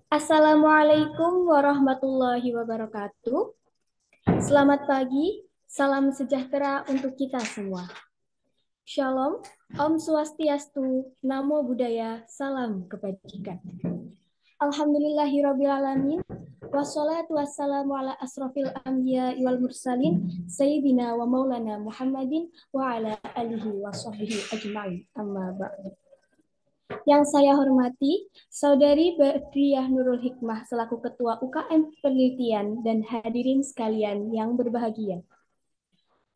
Assalamualaikum warahmatullahi wabarakatuh. Selamat pagi, salam sejahtera untuk kita semua. Shalom, Om Swastiastu, Namo Buddhaya, salam kebajikan. Alhamdulillahirrabbilalamin, wassalatu wassalamu ala asrofil anbiya wal mursalin, Sayyidina wa maulana Muhammadin, wa ala alihi wa sahbihi ajma'in, amma ba'du. Yang saya hormati, Saudari Badriah Nurul Hikmah selaku Ketua UKM Penelitian dan hadirin sekalian yang berbahagia.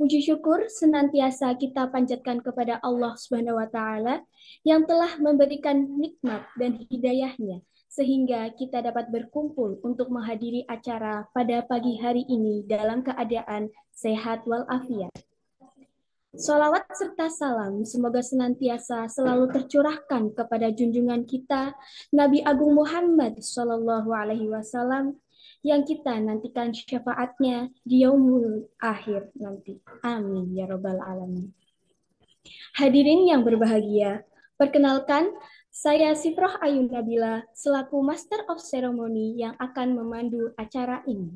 Puji syukur senantiasa kita panjatkan kepada Allah Subhanahu wa taala yang telah memberikan nikmat dan hidayahnya sehingga kita dapat berkumpul untuk menghadiri acara pada pagi hari ini dalam keadaan sehat walafiat. Sholawat serta salam semoga senantiasa selalu tercurahkan kepada junjungan kita Nabi Agung Muhammad Shallallahu Alaihi Wasallam yang kita nantikan syafaatnya di yaumul akhir nanti. Amin ya robbal alamin. Hadirin yang berbahagia, perkenalkan saya Sifroh Ayu Nabila selaku Master of Ceremony yang akan memandu acara ini.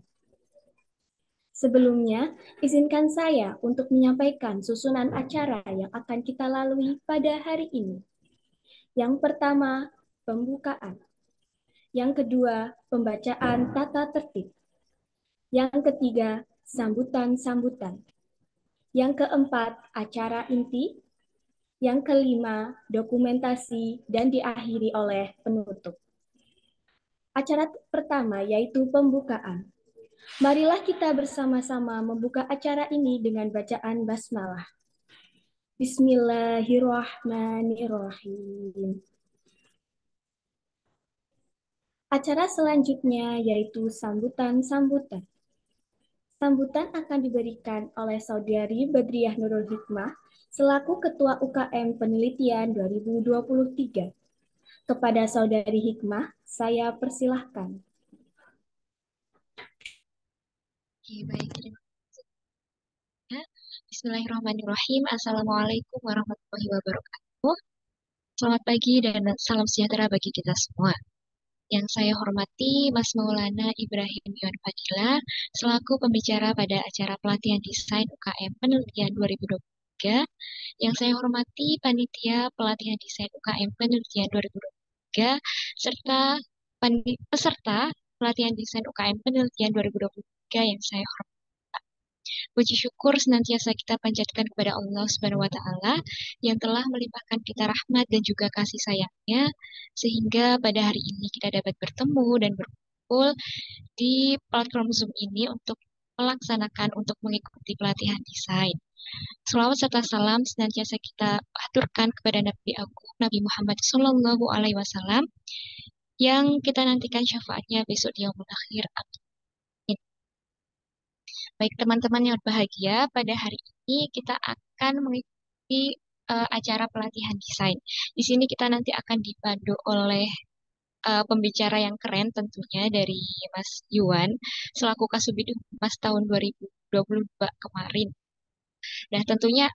Sebelumnya, izinkan saya untuk menyampaikan susunan acara yang akan kita lalui pada hari ini. Yang pertama, pembukaan. Yang kedua, pembacaan tata tertib. Yang ketiga, sambutan-sambutan. Yang keempat, acara inti. Yang kelima, dokumentasi dan diakhiri oleh penutup. Acara pertama yaitu pembukaan. Marilah kita bersama-sama membuka acara ini dengan bacaan basmalah. Bismillahirrahmanirrahim. Acara selanjutnya yaitu sambutan-sambutan. Sambutan akan diberikan oleh Saudari Badriah Nurul Hikmah selaku Ketua UKM Penelitian 2023. Kepada Saudari Hikmah, saya persilahkan. Oke, baik. Terima kasih. Bismillahirrahmanirrahim. Assalamualaikum warahmatullahi wabarakatuh. Selamat pagi dan salam sejahtera bagi kita semua. Yang saya hormati Mas Maulana Ibrahim Yon Fadila selaku pembicara pada acara pelatihan desain UKM Penelitian 2023. Yang saya hormati panitia pelatihan desain UKM Penelitian 2023 serta peserta pelatihan desain UKM Penelitian 2023 yang saya hormati. Puji syukur senantiasa kita panjatkan kepada Allah Subhanahu wa taala yang telah melimpahkan kita rahmat dan juga kasih sayangnya sehingga pada hari ini kita dapat bertemu dan berkumpul di platform Zoom ini untuk melaksanakan untuk mengikuti pelatihan desain. Selawat serta salam senantiasa kita aturkan kepada Nabi Agung Nabi Muhammad Sallallahu Alaihi Wasallam yang kita nantikan syafaatnya besok di yaumul akhir. Amin. Baik teman-teman yang berbahagia, pada hari ini kita akan mengikuti acara pelatihan desain. Di sini kita nanti akan dipandu oleh pembicara yang keren tentunya dari Mas Yuan selaku Kasubid Humas tahun 2022 kemarin. Nah, tentunya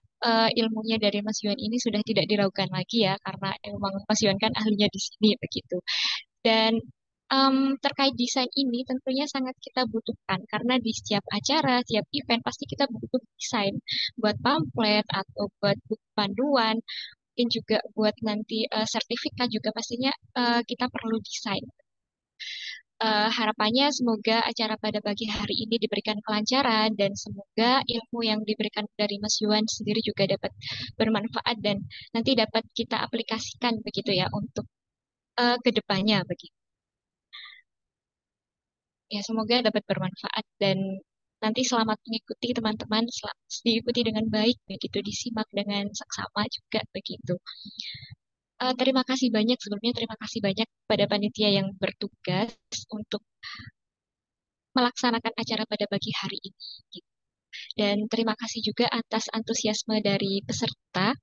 ilmunya dari Mas Yuan ini sudah tidak diragukan lagi ya karena memang Mas Yuan kan ahlinya di sini begitu. Dan terkait desain ini tentunya sangat kita butuhkan karena di setiap acara, setiap event pasti kita butuh desain buat pamflet atau buat buku panduan, mungkin juga buat nanti sertifikat juga pastinya kita perlu desain. Harapannya semoga acara pada pagi hari ini diberikan kelancaran dan semoga ilmu yang diberikan dari Mas Yuan sendiri juga dapat bermanfaat dan nanti dapat kita aplikasikan begitu ya untuk ke depannya begitu. Ya, semoga dapat bermanfaat dan nanti selamat mengikuti teman-teman, diikuti dengan baik, begitu disimak dengan seksama juga begitu. Terima kasih banyak sebelumnya, terima kasih banyak pada panitia yang bertugas untuk melaksanakan acara pada pagi hari ini. Gitu. Dan terima kasih juga atas antusiasme dari peserta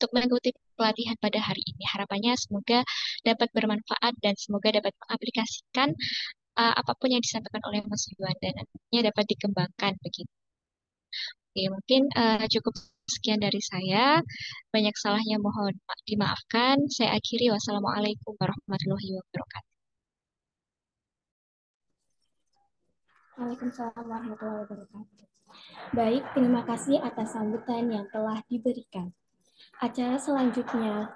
untuk mengikuti pelatihan pada hari ini. Harapannya semoga dapat bermanfaat dan semoga dapat mengaplikasikan apapun yang disampaikan oleh Mas Yuan dan nantinya dapat dikembangkan begitu. Oke, mungkin cukup sekian dari saya. Banyak salahnya mohon dimaafkan. Saya akhiri. Wassalamualaikum warahmatullahi wabarakatuh. Waalaikumsalam warahmatullahi wabarakatuh. Baik, terima kasih atas sambutan yang telah diberikan. Acara selanjutnya,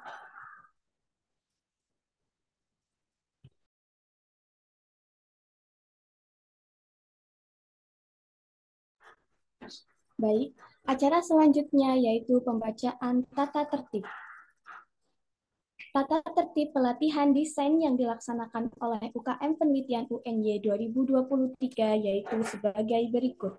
baik, acara selanjutnya yaitu pembacaan tata tertib. Tata tertib pelatihan desain yang dilaksanakan oleh UKM Penelitian UNY 2023 yaitu sebagai berikut.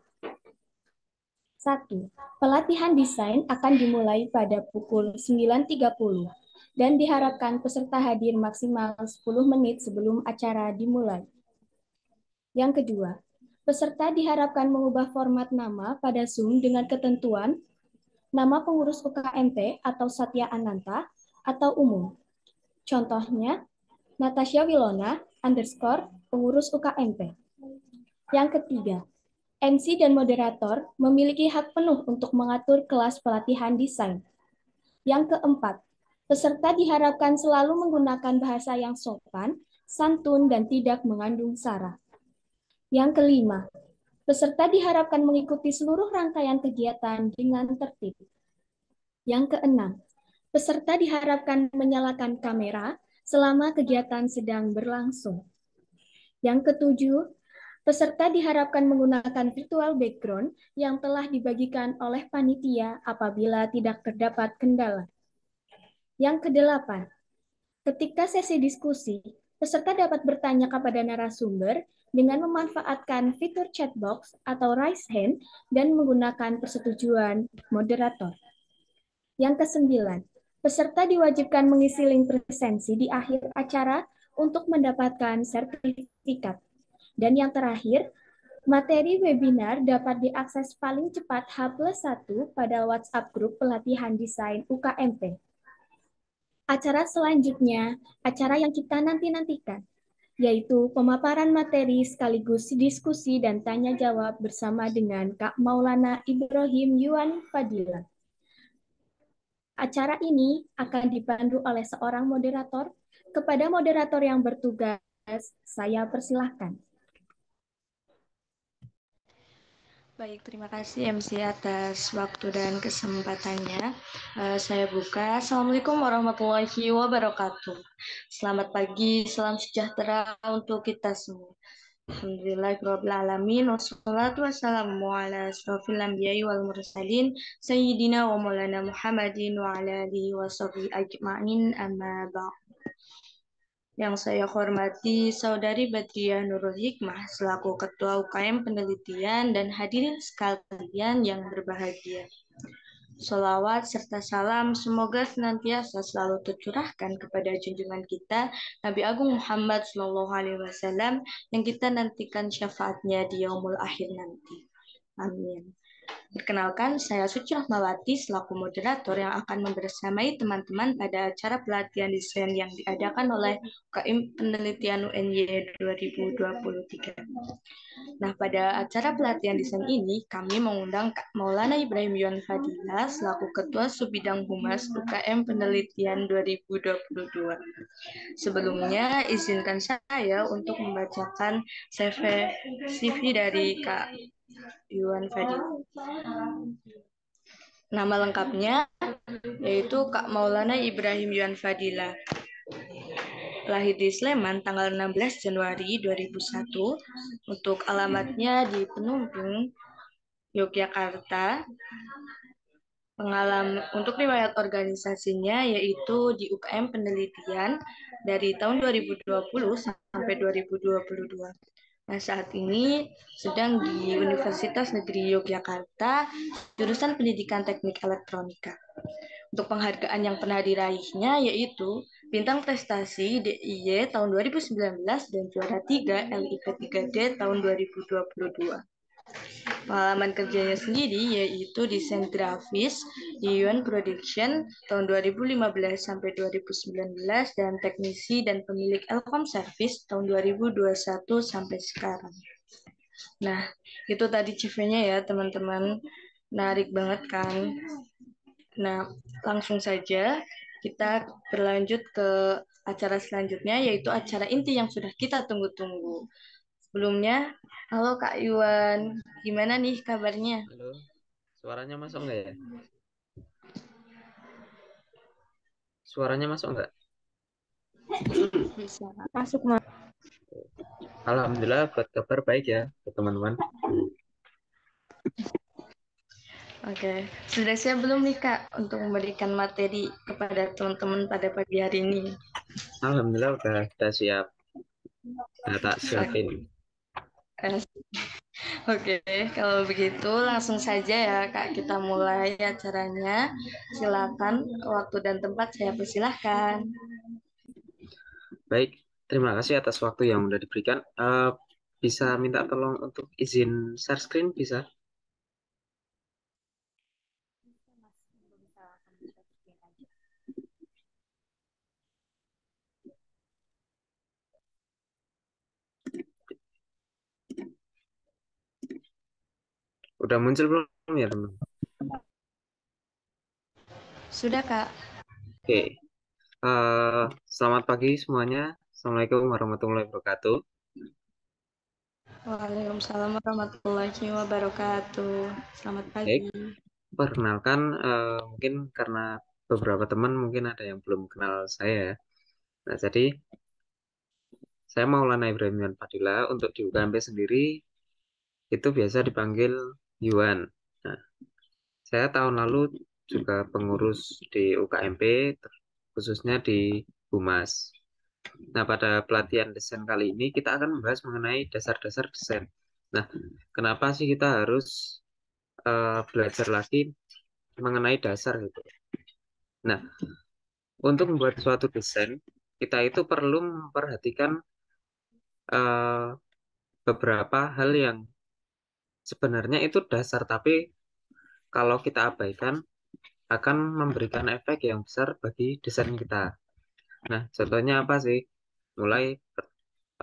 1. Pelatihan desain akan dimulai pada pukul 9.30 dan diharapkan peserta hadir maksimal 10 menit sebelum acara dimulai. Yang kedua, peserta diharapkan mengubah format nama pada Zoom dengan ketentuan nama pengurus UKMP atau Satya Ananta atau umum. Contohnya, Natasha Wilona underscore pengurus UKMP. Yang ketiga, MC dan moderator memiliki hak penuh untuk mengatur kelas pelatihan desain. Yang keempat, peserta diharapkan selalu menggunakan bahasa yang sopan, santun, dan tidak mengandung sara. Yang kelima, peserta diharapkan mengikuti seluruh rangkaian kegiatan dengan tertib. Yang keenam, peserta diharapkan menyalakan kamera selama kegiatan sedang berlangsung. Yang ketujuh, peserta diharapkan menggunakan virtual background yang telah dibagikan oleh panitia apabila tidak terdapat kendala. Yang kedelapan, ketika sesi diskusi, peserta dapat bertanya kepada narasumber dengan memanfaatkan fitur chat box atau raise hand dan menggunakan persetujuan moderator. Yang kesembilan, peserta diwajibkan mengisi link presensi di akhir acara untuk mendapatkan sertifikat. Dan yang terakhir, materi webinar dapat diakses paling cepat H+1 pada WhatsApp grup pelatihan desain UKMP. Acara selanjutnya, acara yang kita nanti-nantikan, yaitu pemaparan materi sekaligus diskusi dan tanya jawab bersama dengan Kak Maulana Ibrahim Yuan Fadila. Acara ini akan dipandu oleh seorang moderator. Kepada moderator yang bertugas, saya persilahkan. Baik, terima kasih MC atas waktu dan kesempatannya. Saya buka. Assalamualaikum warahmatullahi wabarakatuh. Selamat pagi, salam sejahtera untuk kita semua. Alhamdulillahirrahmanirrahim. Wassalatu wassalamu ala asrofil anbiya'i wal mursalin. Sayyidina wa maulana Muhammadin wa ala alihi wa sahbihi ajma'in amma ba'd. Yang saya hormati Saudari Badriah Nurul Hikmah selaku Ketua UKM Penelitian dan hadirin sekalian yang berbahagia. Sholawat serta salam semoga senantiasa selalu tercurahkan kepada junjungan kita Nabi Agung Muhammad SAW yang kita nantikan syafaatnya di yaumul akhir nanti. Amin. Perkenalkan, saya Suci Rahmawati selaku moderator yang akan membersamai teman-teman pada acara pelatihan desain yang diadakan oleh UKM Penelitian UNY 2023. Nah, pada acara pelatihan desain ini, kami mengundang Kak Maulana Ibrahim Yuan Fadila selaku Ketua Subbidang Humas UKM Penelitian 2022. Sebelumnya, izinkan saya untuk membacakan CV dari Kak Yuan Fadila. Nama lengkapnya yaitu Kak Maulana Ibrahim Yuan Fadila. Lahir di Sleman tanggal 16 Januari 2001. Untuk alamatnya di Penumpang, Yogyakarta. Untuk riwayat organisasinya yaitu di UKM Penelitian dari tahun 2020 sampai 2022. Nah, saat ini sedang di Universitas Negeri Yogyakarta, jurusan Pendidikan Teknik Elektronika. Untuk penghargaan yang pernah diraihnya yaitu Bintang Prestasi DIY tahun 2019 dan juara 3 LIP 3D tahun 2022. Pengalaman kerjanya sendiri yaitu desain grafis di Yuan Production tahun 2015 sampai 2019 dan teknisi dan pemilik Elcom Service tahun 2021 sampai sekarang. Nah, itu tadi CV-nya ya teman-teman. Menarik banget kan? Nah, langsung saja kita berlanjut ke acara selanjutnya yaitu acara inti yang sudah kita tunggu-tunggu. Sebelumnya, halo Kak Yuan, gimana nih kabarnya? Halo, suaranya masuk nggak ya? Suaranya masuk nggak? Bisa. Masuk, Mas. Alhamdulillah buat kabar baik ya buat teman-teman. Oke, sudah siap belum nih Kak untuk memberikan materi kepada teman-teman pada pagi hari ini? Alhamdulillah udah siap. Udah tak siapin. Eh, Oke, kalau begitu langsung saja ya Kak, kita mulai acaranya. Silakan, waktu dan tempat saya persilahkan. Baik, terima kasih atas waktu yang udah diberikan. Bisa minta tolong untuk izin share screen bisa? Udah muncul belum ya teman? Sudah Kak? Oke, selamat pagi semuanya. Assalamualaikum warahmatullahi wabarakatuh. Waalaikumsalam warahmatullahi wabarakatuh. Selamat Baik, pagi. perkenalkan mungkin karena beberapa teman mungkin ada yang belum kenal saya ya. Nah, jadi saya Maulana Ibrahim Yuan Fadila. Untuk di UKMP sendiri itu biasa dipanggil Yuan. Nah, saya tahun lalu juga pengurus di UKMP, khususnya di Humas. Nah, pada pelatihan desain kali ini kita akan membahas mengenai dasar-dasar desain. Nah, kenapa sih kita harus belajar lagi mengenai dasar gitu? Nah, untuk membuat suatu desain, kita itu perlu memperhatikan eh, beberapa hal yang sebenarnya itu dasar, tapi kalau kita abaikan akan memberikan efek yang besar bagi desain kita. Nah, contohnya apa sih? Mulai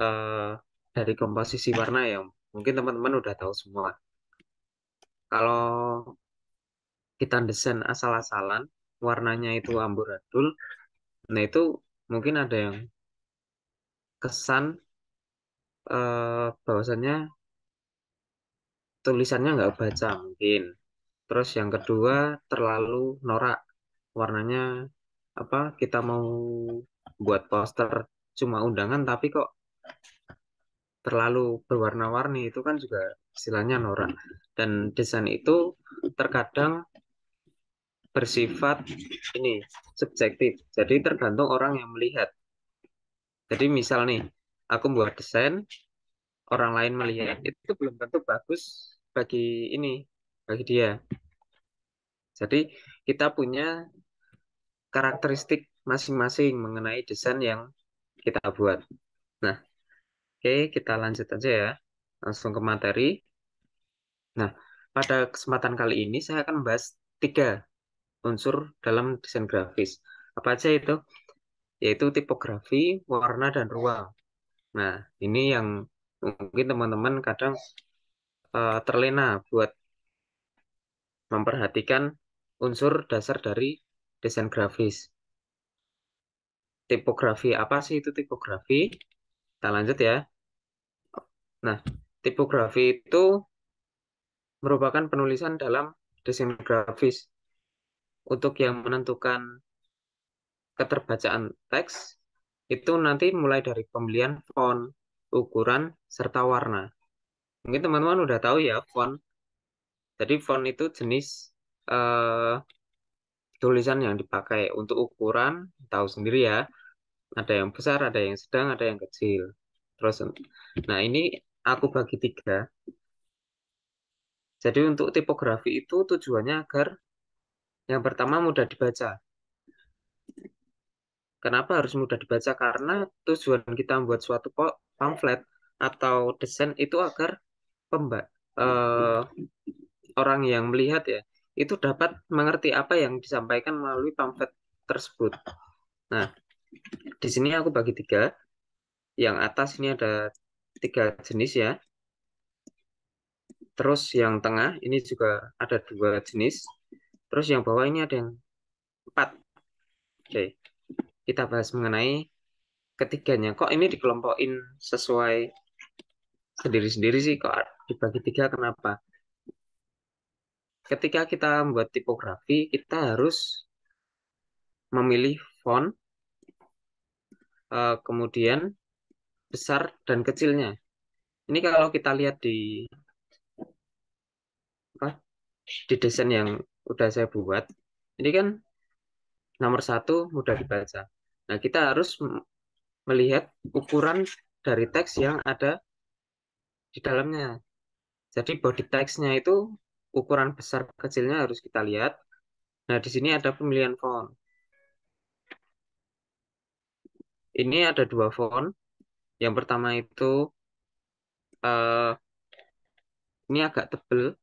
eh, dari komposisi warna yang mungkin teman-teman udah tahu semua. Kalau kita desain asal-asalan, warnanya itu amburadul, nah itu mungkin ada yang kesan bahwasannya tulisannya nggak baca mungkin. Terus yang kedua terlalu norak, warnanya apa? Kita mau buat poster cuma undangan tapi kok terlalu berwarna-warni itu kan juga istilahnya norak. Dan desain itu terkadang bersifat ini subjektif. Jadi tergantung orang yang melihat. Jadi misal nih, aku buat desain, orang lain melihat itu belum tentu bagus bagi ini, bagi dia. Jadi kita punya karakteristik masing-masing mengenai desain yang kita buat. Nah, oke, kita lanjut aja ya. Langsung ke materi. Nah, pada kesempatan kali ini saya akan membahas tiga unsur dalam desain grafis. Apa aja itu? Yaitu tipografi, warna, dan ruang. Nah, ini yang mungkin teman-teman kadang terlena buat memperhatikan unsur dasar dari desain grafis. Tipografi, apa sih itu tipografi? Kita lanjut ya. Nah, tipografi itu merupakan penulisan dalam desain grafis untuk yang menentukan keterbacaan teks itu nanti mulai dari pemilihan font, ukuran, serta warna. Mungkin teman-teman udah tahu ya font. Jadi font itu jenis eh, tulisan yang dipakai untuk ukuran, tahu sendiri ya. Ada yang besar, ada yang sedang, ada yang kecil. Terus, nah ini aku bagi tiga. Jadi untuk tipografi itu tujuannya agar yang pertama mudah dibaca. Kenapa harus mudah dibaca? Karena tujuan kita membuat suatu pamflet atau desain itu agar pemba eh, orang yang melihat ya itu dapat mengerti apa yang disampaikan melalui pamflet tersebut. Nah, di sini aku bagi tiga. Yang atas ini ada tiga jenis ya. Terus yang tengah ini juga ada dua jenis. Terus yang bawah ini ada yang empat. Oke, kita bahas mengenai ketiganya. Kok ini dikelompokin sesuai sendiri-sendiri sih kok dibagi tiga. Kenapa? Ketika kita membuat tipografi, kita harus memilih font, kemudian besar dan kecilnya. Ini kalau kita lihat apa, di desain yang udah saya buat, ini kan nomor satu mudah dibaca. Nah, kita harus melihat ukuran dari teks yang ada di dalamnya. Jadi body text-nya itu ukuran besar kecilnya harus kita lihat. Nah, di sini ada pemilihan font. Ini ada dua font. Yang pertama itu eh, ini agak tebel.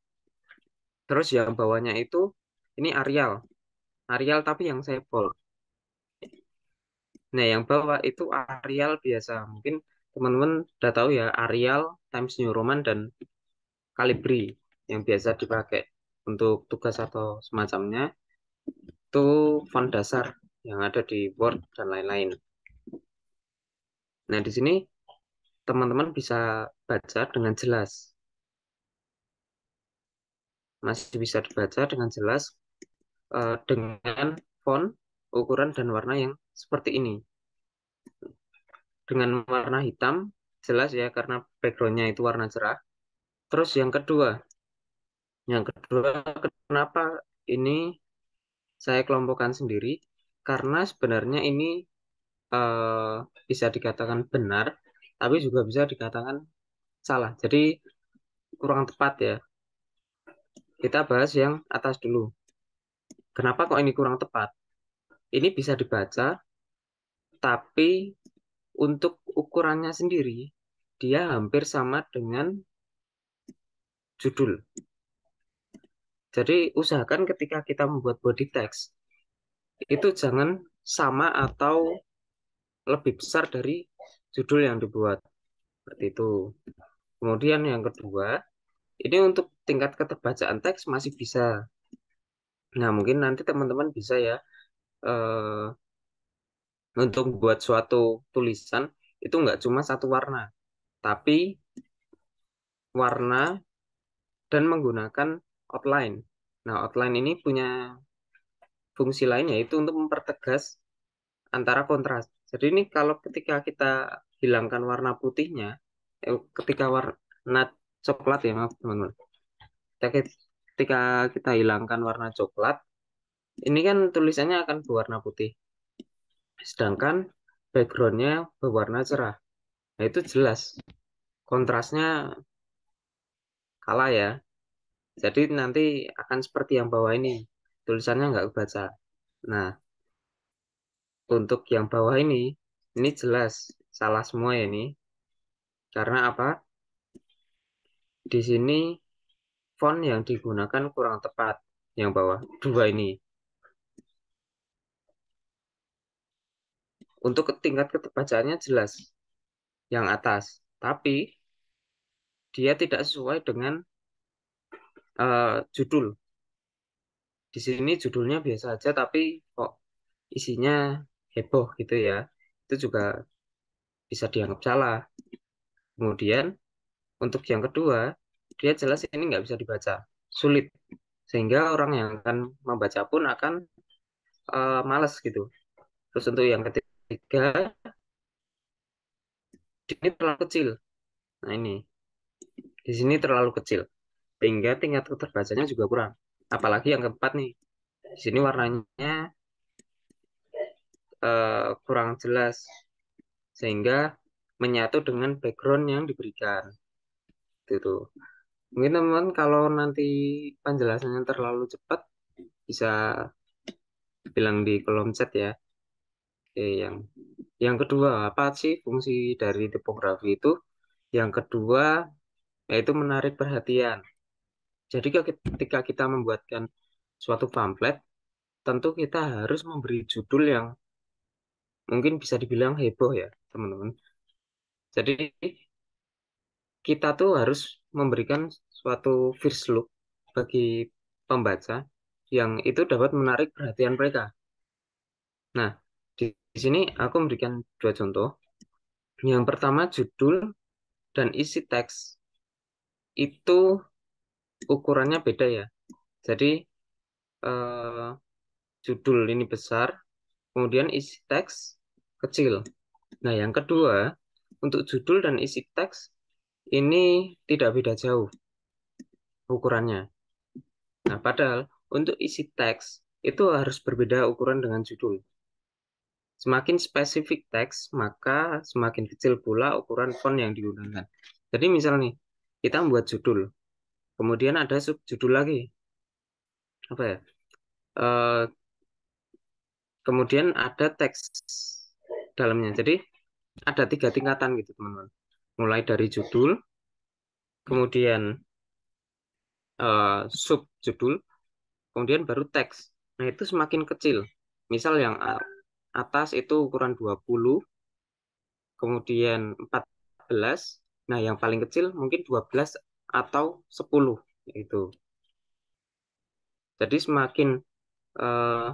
Terus yang bawahnya itu ini Arial. Arial tapi yang saya bold. Nah, yang bawah itu Arial biasa. Mungkin teman-teman udah tahu ya, Arial, Times New Roman, dan Calibri yang biasa dipakai untuk tugas atau semacamnya. Itu font dasar yang ada di Word dan lain-lain. Nah, di sini teman-teman bisa baca dengan jelas. Masih bisa dibaca dengan jelas dengan font, ukuran, dan warna yang seperti ini. Dengan warna hitam, jelas ya karena backgroundnya itu warna cerah. Terus yang kedua, kenapa ini saya kelompokkan sendiri? Karena sebenarnya ini eh, bisa dikatakan benar, tapi juga bisa dikatakan salah. Jadi kurang tepat ya. Kita bahas yang atas dulu. Kenapa kok ini kurang tepat? Ini bisa dibaca, tapi untuk ukurannya sendiri, dia hampir sama dengan judul. Jadi usahakan ketika kita membuat body text, itu jangan sama atau lebih besar dari judul yang dibuat. Seperti itu. Kemudian yang kedua, ini untuk tingkat keterbacaan teks masih bisa. Nah, mungkin nanti teman-teman bisa ya, eh, untuk buat suatu tulisan, itu nggak cuma satu warna, tapi warna dan menggunakan outline. Nah, outline ini punya fungsi lain yaitu untuk mempertegas antara kontras. Jadi ini kalau ketika kita hilangkan warna putihnya, ketika warna coklat ya maaf teman-teman. Ketika kita hilangkan warna coklat, ini kan tulisannya akan berwarna putih. Sedangkan backgroundnya berwarna cerah. Nah itu jelas kontrasnya kalah ya. Jadi nanti akan seperti yang bawah ini. Tulisannya nggak kebaca. Nah, untuk yang bawah ini jelas salah semua ya ini. Karena apa? Di sini font yang digunakan kurang tepat. Yang bawah, dua ini. Untuk tingkat keterbacaannya jelas yang atas. Tapi dia tidak sesuai dengan judul. Di sini judulnya biasa aja, tapi kok isinya heboh gitu ya. Itu juga bisa dianggap salah. Kemudian untuk yang kedua, dia jelas ini nggak bisa dibaca, sulit. Sehingga orang yang akan membaca pun akan malas gitu. Terus untuk yang ketiga, ini terlalu kecil. Nah ini, di sini terlalu kecil. Sehingga tingkat keterbacanya juga kurang. Apalagi yang keempat nih, di sini warnanya kurang jelas. Sehingga menyatu dengan background yang diberikan. Gitu. Mungkin teman-teman kalau nanti penjelasannya terlalu cepat, bisa bilang di kolom chat ya. Oke, yang kedua, apa sih fungsi dari tipografi itu? Yang kedua, yaitu menarik perhatian. Jadi ketika kita membuatkan suatu pamflet, tentu kita harus memberi judul yang mungkin bisa dibilang heboh ya, teman-teman. Jadi kita tuh harus memberikan suatu first look bagi pembaca yang itu dapat menarik perhatian mereka. Nah, di sini aku memberikan dua contoh. Yang pertama judul dan isi teks itu ukurannya beda ya. Jadi eh, judul ini besar, kemudian isi teks kecil. Nah, yang kedua, untuk judul dan isi teks ini tidak beda jauh ukurannya. Nah, padahal untuk isi teks itu harus berbeda ukuran dengan judul. Semakin spesifik teks, maka semakin kecil pula ukuran font yang digunakan. Jadi misal nih, kita membuat judul, kemudian ada subjudul lagi. Apa ya? Eh, Kemudian ada teks dalamnya. Jadi ada 3 tingkatan gitu, teman-teman. Mulai dari judul, kemudian subjudul, kemudian baru teks. Nah, itu semakin kecil. Misal yang atas itu ukuran 20, kemudian 14. Nah, yang paling kecil mungkin 12 atau 10 itu. Jadi semakin eh,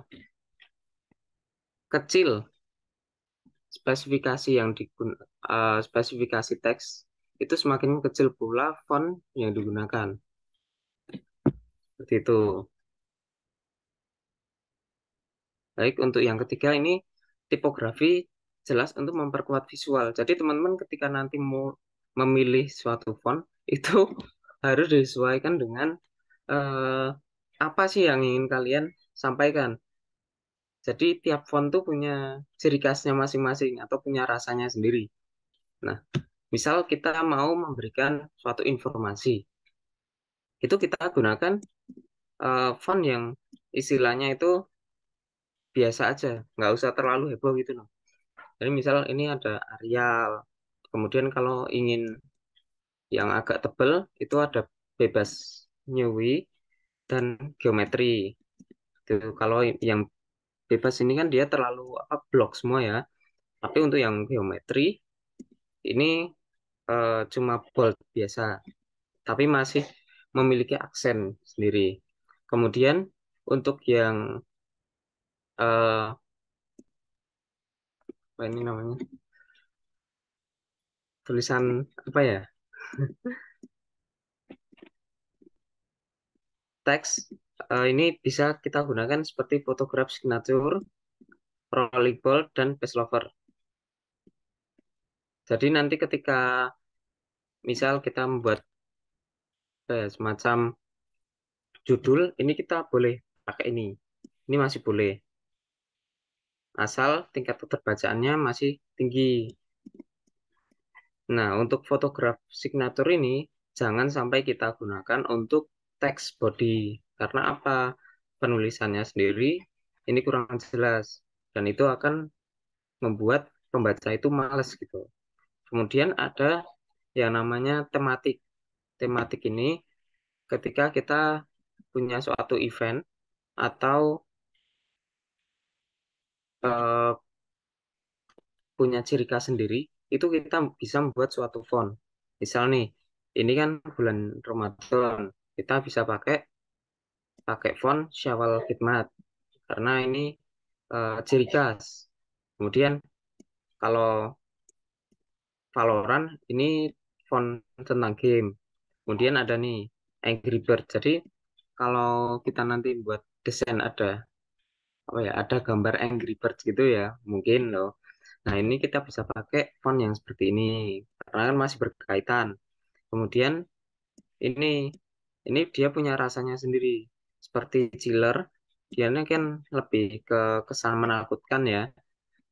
kecil spesifikasi yang spesifikasi teks itu semakin kecil pula font yang digunakan. Seperti itu. Baik, untuk yang ketiga ini tipografi jelas untuk memperkuat visual. Jadi teman-teman ketika nanti mau memilih suatu font itu harus disesuaikan dengan eh, apa sih yang ingin kalian sampaikan. Jadi tiap font tuh punya ciri khasnya masing-masing atau punya rasanya sendiri. Nah, misal kita mau memberikan suatu informasi, itu kita gunakan font yang istilahnya itu biasa aja, nggak usah terlalu heboh gitu loh. Jadi misal ini ada Arial, kemudian kalau ingin yang agak tebel itu ada bebas Newi dan geometri. Itu kalau yang bebas ini kan dia terlalu apa blok semua ya. Tapi untuk yang geometri ini cuma bold biasa, tapi masih memiliki aksen sendiri. Kemudian untuk yang apa ini namanya tulisan apa ya teks ini bisa kita gunakan seperti photograph signature, rolling bold, dan page lover. Jadi nanti ketika misal kita membuat semacam judul, ini kita boleh pakai ini. Ini masih boleh, asal tingkat keterbacaannya masih tinggi. Nah, untuk photograph signature ini jangan sampai kita gunakan untuk teks body. Karena apa? Penulisannya sendiri ini kurang jelas. Dan itu akan membuat pembaca itu males gitu. Kemudian ada yang namanya tematik. Tematik ini ketika kita punya suatu event atau eh, punya ciri khas sendiri, itu kita bisa membuat suatu font. Misal nih, ini kan bulan Ramadan, kita bisa pakai pakai font Syawal Khidmat karena ini ciri khas. Kemudian kalau Valorant ini font tentang game. Kemudian ada nih Angry Bird. Jadi kalau kita nanti buat desain ada apa ya, ada gambar Angry Bird gitu ya, mungkin loh. Nah, ini kita bisa pakai font yang seperti ini karena kan masih berkaitan. Kemudian ini ini dia punya rasanya sendiri. Seperti chiller, dia ini kan lebih ke kesan menakutkan ya.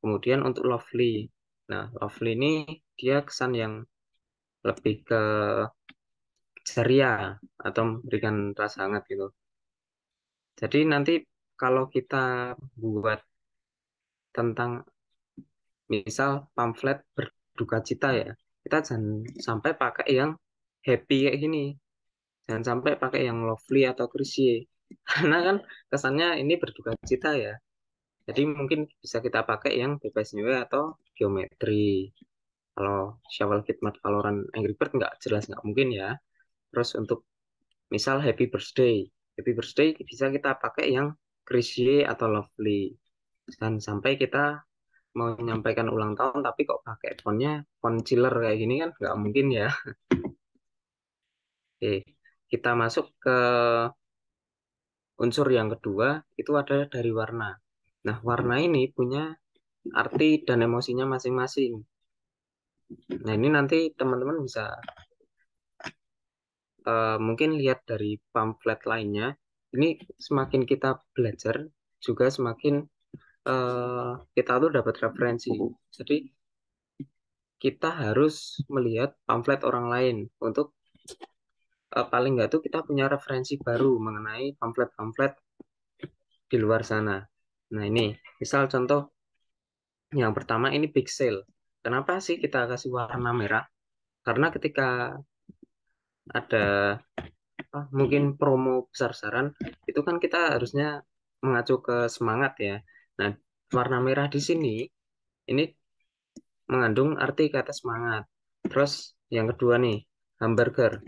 Kemudian untuk lovely. Nah, lovely ini dia kesan yang lebih ke ceria atau memberikan rasa hangat gitu. Jadi nanti kalau kita buat tentang misal pamflet berduka cita ya, kita jangan sampai pakai yang happy kayak gini. Jangan sampai pakai yang lovely atau cliche. Karena kan kesannya ini berduka cita ya. Jadi mungkin bisa kita pakai yang bebas nyewa atau geometri. Kalau Syawal Khidmat Valorant Angry Bird nggak jelas nggak mungkin ya. Terus untuk misal Happy Birthday. Happy Birthday bisa kita pakai yang cliche atau lovely. Dan sampai kita mau menyampaikan ulang tahun tapi kok pakai fontnya font chiller kayak gini kan nggak mungkin ya. Oke, kita masuk ke unsur yang kedua, itu ada dari warna. Nah, warna ini punya arti dan emosinya masing-masing. Nah, ini nanti teman-teman bisa mungkin lihat dari pamflet lainnya. Ini semakin kita belajar, juga semakin kita tuh dapat referensi. Jadi, kita harus melihat pamflet orang lain untuk paling nggak tuh kita punya referensi baru mengenai pamflet-pamflet di luar sana. Nah, ini misal contoh yang pertama ini pixel. Kenapa sih kita kasih warna merah? Karena ketika ada mungkin promo besar-besaran, itu kan kita harusnya mengacu ke semangat ya. Nah, warna merah di sini ini mengandung arti kata semangat. Terus yang kedua nih, hamburger.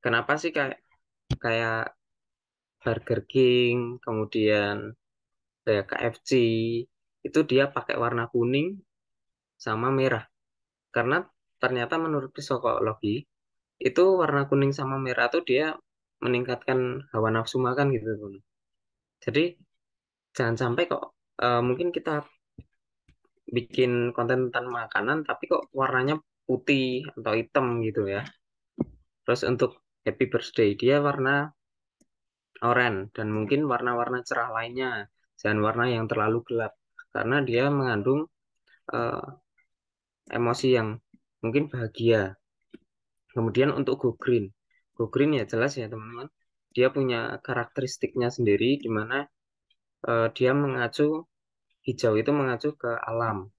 Kenapa sih kayak kayak Burger King, kemudian kayak KFC, itu dia pakai warna kuning sama merah. Karena ternyata menurut psikologi, itu warna kuning sama merah tuh dia meningkatkan hawa nafsu makan gitu, Bun. Jadi jangan sampai kok mungkin kita bikin konten tentang makanan tapi kok warnanya putih atau hitam gitu ya. Terus untuk happy birthday dia warna oranye dan mungkin warna-warna cerah lainnya. Jangan warna yang terlalu gelap karena dia mengandung eh, emosi yang mungkin bahagia. Kemudian untuk go green ya jelas ya teman-teman. Dia punya karakteristiknya sendiri di mana dia mengacu hijau itu mengacu ke alam.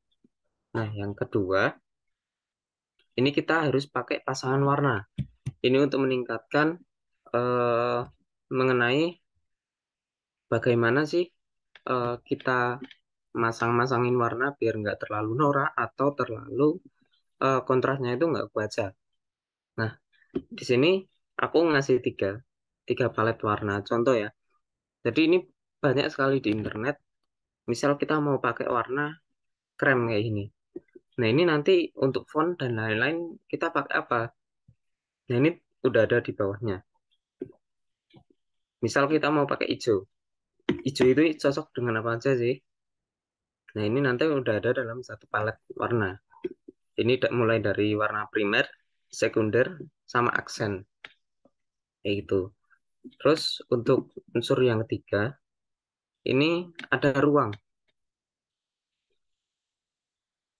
Nah, yang kedua, ini kita harus pakai pasangan warna. Ini untuk meningkatkan eh, mengenai bagaimana sih kita masang-masangin warna biar nggak terlalu norak atau terlalu kontrasnya itu nggak baca. Nah, di sini aku ngasih tiga palet warna. Contoh ya. Jadi ini banyak sekali di internet. Misal kita mau pakai warna krem kayak ini. Nah, ini nanti untuk font dan lain-lain kita pakai apa? Nah, ini udah ada di bawahnya. Misal kita mau pakai hijau. Hijau itu cocok dengan apa aja sih? Nah, ini nanti udah ada dalam satu palet warna. Ini mulai dari warna primer, sekunder, sama aksen. Kayak gitu. Terus untuk unsur yang ketiga, ini ada ruang.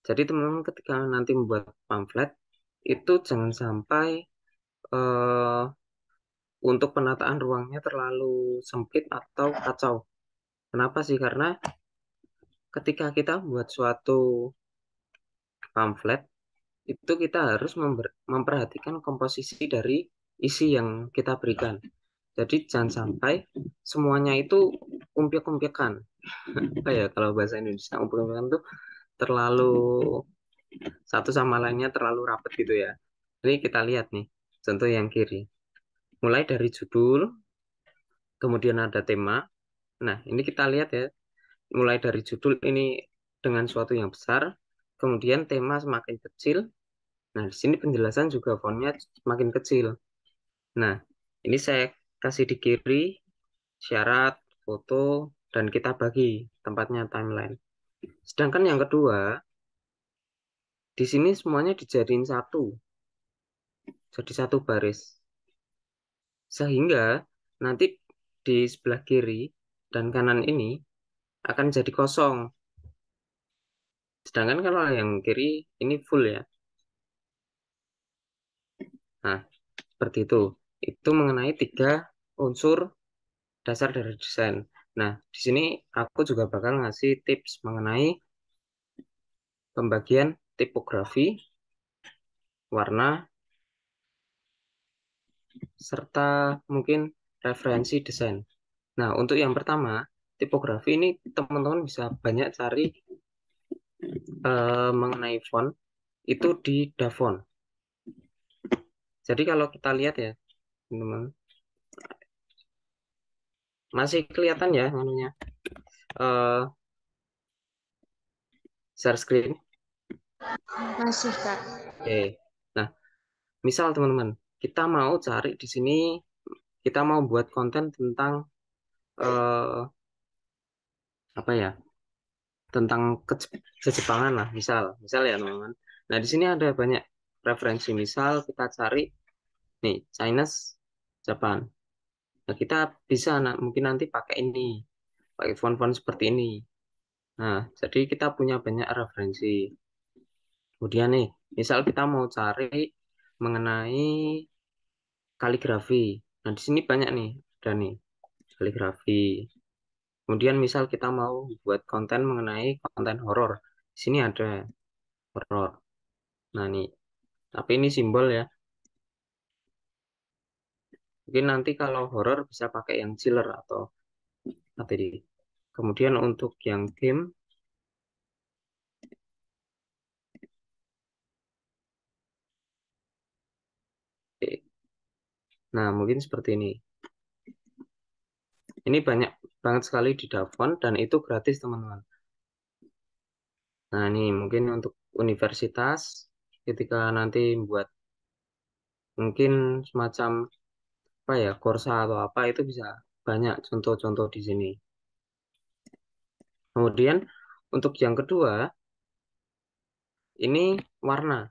Jadi teman-teman ketika nanti membuat pamflet, itu jangan sampai eh, untuk penataan ruangnya terlalu sempit atau kacau. Kenapa sih? Karena ketika kita buat suatu pamflet, itu kita harus memperhatikan komposisi dari isi yang kita berikan. Jadi jangan sampai semuanya itu umpiak-umpiakan. Apa ya kalau bahasa Indonesia umpiak-umpiakan itu terlalu satu sama lainnya terlalu rapat gitu ya. Ini kita lihat nih, contoh yang kiri. Mulai dari judul, kemudian ada tema. Nah, ini kita lihat ya, mulai dari judul ini dengan suatu yang besar, kemudian tema semakin kecil. Nah, di sini penjelasan juga fontnya semakin kecil. Nah, ini saya kasih di kiri syarat, foto, dan kita bagi tempatnya timeline. Sedangkan yang kedua, di sini semuanya dijadiin satu, jadi satu baris. Sehingga nanti di sebelah kiri dan kanan ini akan jadi kosong. Sedangkan kalau yang kiri ini full ya. Nah, seperti itu. Itu mengenai tiga unsur dasar dari desain. Nah, di sini aku juga bakal ngasih tips mengenai pembagian tipografi, warna, serta mungkin referensi desain. Nah, untuk yang pertama, tipografi ini teman-teman bisa banyak cari mengenai font itu di Davon. Jadi kalau kita lihat ya, teman-teman, masih kelihatan ya anunya. Eh, share screen. Masih, Kak. Oke. Nah, misal teman-teman, kita mau cari di sini, kita mau buat konten tentang apa ya? Tentang kejepangan lah, misal ya teman-teman. Nah, di sini ada banyak referensi. Misal kita cari nih, Chinese Japan. Nah, kita bisa mungkin nanti pakai ini, pakai font-font seperti ini. Nah, jadi kita punya banyak referensi. Kemudian nih, misal kita mau cari mengenai kaligrafi. Nah, di sini banyak nih, ada nih kaligrafi. Kemudian misal kita mau buat konten mengenai konten horor. Di sini ada horor. Nah, nih, tapi ini simbol ya. Mungkin nanti kalau horor bisa pakai yang chiller atau tadi. Kemudian untuk yang game, nah mungkin seperti ini. Ini banyak banget sekali di Davon dan itu gratis teman-teman. Nah ini mungkin untuk universitas ketika nanti buat mungkin semacam apa ya kursa atau apa itu bisa banyak contoh-contoh di sini. Kemudian untuk yang kedua ini warna.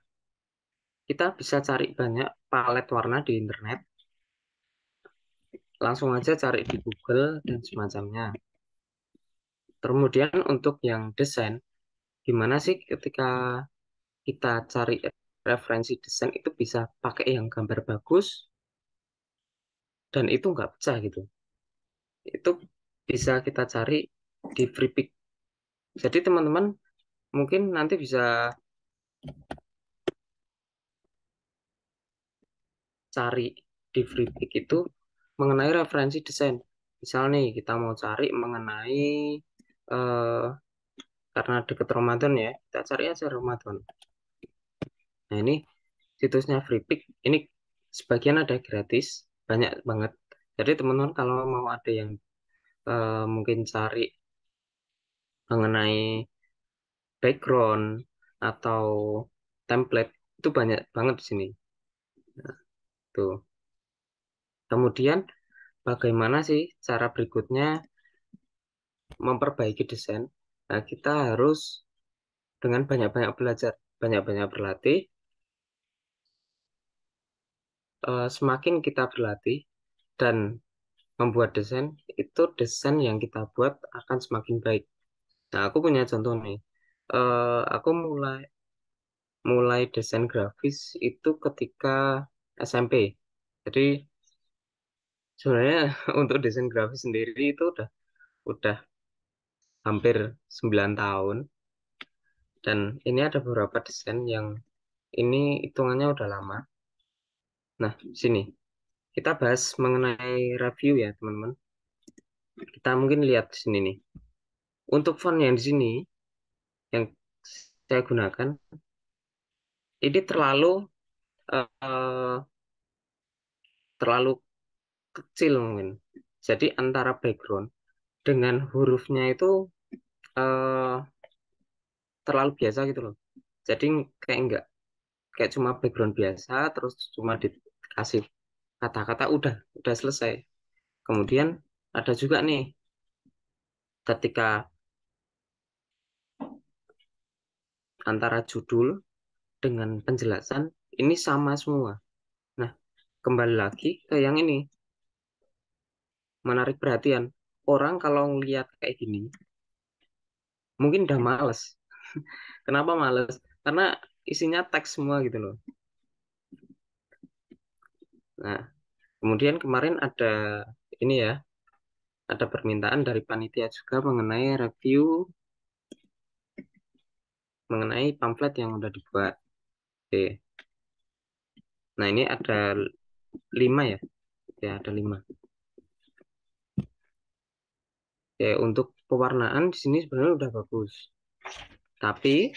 Kita bisa cari banyak palet warna di internet. Langsung aja cari di Google dan semacamnya. Kemudian untuk yang desain, gimana sih ketika kita cari referensi desain itu bisa pakai yang gambar bagus dan itu nggak pecah gitu. Itu bisa kita cari di Freepik. Jadi teman-teman mungkin nanti bisa cari di Freepik itu mengenai referensi desain. Misal nih kita mau cari mengenai eh, karena deket Ramadan ya, kita cari aja Ramadan. Nah ini situsnya Freepik. Ini sebagian ada gratis, banyak banget. Jadi teman-teman kalau mau ada yang mungkin cari mengenai background atau template itu banyak banget di sini. Nah, tuh. Kemudian bagaimana sih cara berikutnya memperbaiki desain? Nah, kita harus dengan banyak-banyak belajar, banyak-banyak berlatih. Semakin kita berlatih dan membuat desain, itu desain yang kita buat akan semakin baik. Nah, aku punya contoh nih. Aku mulai mulai desain grafis itu ketika SMP. Jadi sebenarnya untuk desain grafis sendiri itu udah hampir 9 tahun dan ini ada beberapa desain yang ini hitungannya udah lama. Nah, sini kita bahas mengenai review ya, teman-teman. Kita mungkin lihat di sini nih. Untuk font yang di sini yang saya gunakan ini eh, terlalu kecil mungkin. Jadi antara background dengan hurufnya itu eh, terlalu biasa gitu loh. Jadi kayak enggak kayak cuma background biasa terus cuma dikasih kata-kata udah selesai. Kemudian ada juga nih ketika antara judul dengan penjelasan ini sama semua. Nah, kembali lagi ke yang ini menarik perhatian. Orang kalau ngelihat kayak gini mungkin udah males. Kenapa males? Karena isinya teks semua gitu loh. Nah, kemudian kemarin ada ini ya, ada permintaan dari panitia juga mengenai review mengenai pamflet yang udah dibuat. Oke. Nah, ini ada 5 ya. Ya, ada 5. Oke, untuk pewarnaan di sini sebenarnya udah bagus. Tapi,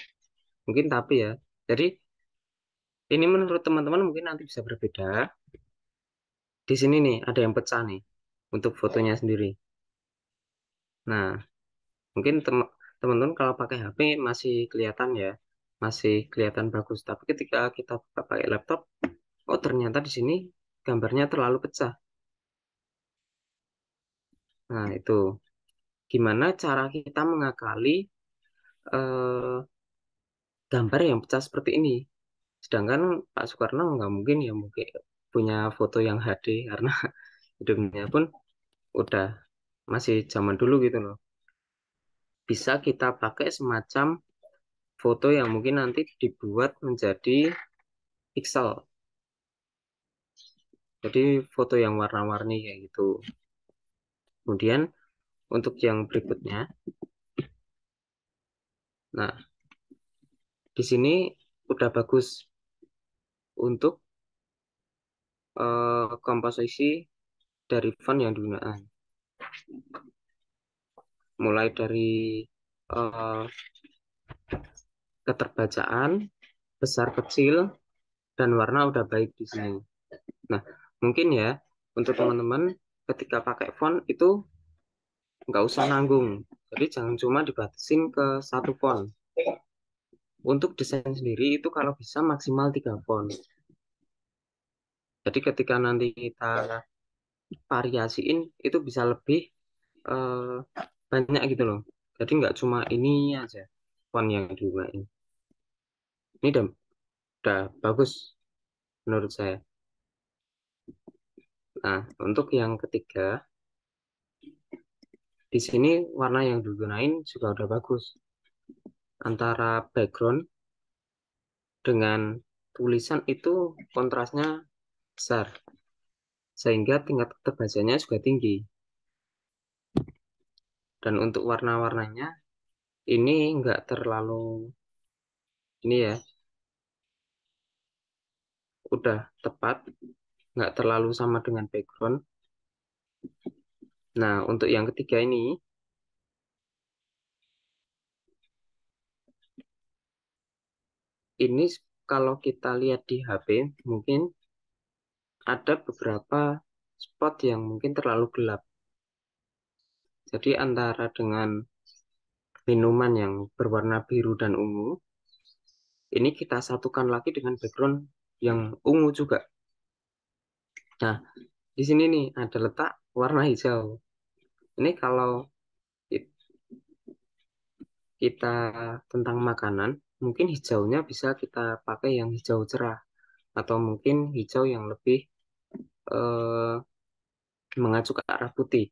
mungkin tapi ya. Jadi, ini menurut teman-teman mungkin nanti bisa berbeda. Di sini nih, ada yang pecah nih. Untuk fotonya sendiri. Nah, mungkin teman-teman kalau pakai HP masih kelihatan ya, masih kelihatan bagus. Tapi ketika kita buka pakai laptop, oh ternyata di sini gambarnya terlalu pecah. Nah, itu gimana cara kita mengakali eh, gambar yang pecah seperti ini. Sedangkan Pak Soekarno nggak mungkin ya mungkin punya foto yang HD karena hidupnya pun udah masih zaman dulu gitu loh. Bisa kita pakai semacam foto yang mungkin nanti dibuat menjadi pixel. Jadi foto yang warna-warni kayak gitu. Kemudian untuk yang berikutnya, nah di sini udah bagus untuk komposisi dari font yang digunakan. Mulai dari eh, keterbacaan, besar kecil, dan warna udah baik di sini. Nah, mungkin ya untuk teman-teman ketika pakai font itu nggak usah nanggung. Jadi jangan cuma dibatasin ke satu font. Untuk desain sendiri itu kalau bisa maksimal 3 font. Jadi ketika nanti kita variasiin itu bisa lebih eh, banyak gitu loh. Jadi nggak cuma ini aja font yang digunain. Ini udah bagus menurut saya. Nah, untuk yang ketiga, di sini warna yang digunain juga udah bagus. Antara background dengan tulisan itu kontrasnya besar, sehingga tingkat keterbacanya juga tinggi. Dan untuk warna-warnanya ini nggak terlalu ini ya, udah tepat, nggak terlalu sama dengan background. Nah, untuk yang ketiga ini kalau kita lihat di HP, mungkin ada beberapa spot yang mungkin terlalu gelap. Jadi antara dengan minuman yang berwarna biru dan ungu, ini kita satukan lagi dengan background yang ungu juga. Nah, di sini nih ada letak warna hijau. Ini kalau kita tentang makanan, mungkin hijaunya bisa kita pakai yang hijau cerah atau mungkin hijau yang lebih eh, mengacu ke arah putih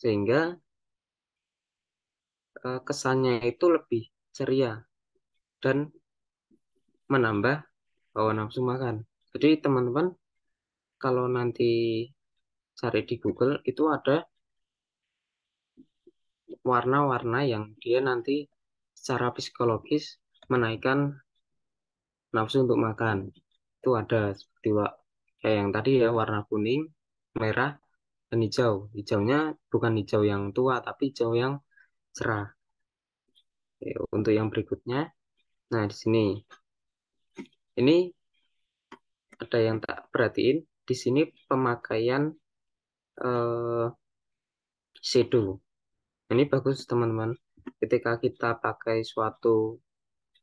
sehingga kesannya itu lebih ceria dan menambah hawa nafsu makan. Jadi teman-teman kalau nanti cari di Google itu ada warna-warna yang dia nanti secara psikologis menaikkan nafsu untuk makan. Itu ada seperti kayak yang tadi ya warna kuning, merah, dan hijau. Hijaunya bukan hijau yang tua tapi hijau yang cerah. Oke, untuk yang berikutnya, nah di sini ini ada yang tak perhatiin. Di sini pemakaian eh, shadow. Ini bagus teman-teman. Ketika kita pakai suatu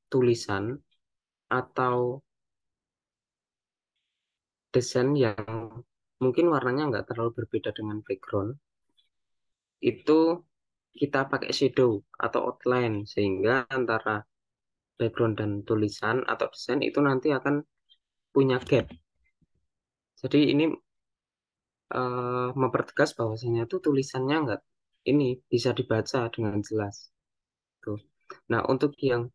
tulisan atau desain yang mungkin warnanya nggak terlalu berbeda dengan background, itu kita pakai shadow atau outline sehingga antara background dan tulisan atau desain itu nanti akan punya gap. Jadi ini mempertegas bahwasanya itu tulisannya nggak ini bisa dibaca dengan jelas. Tuh. Nah, untuk yang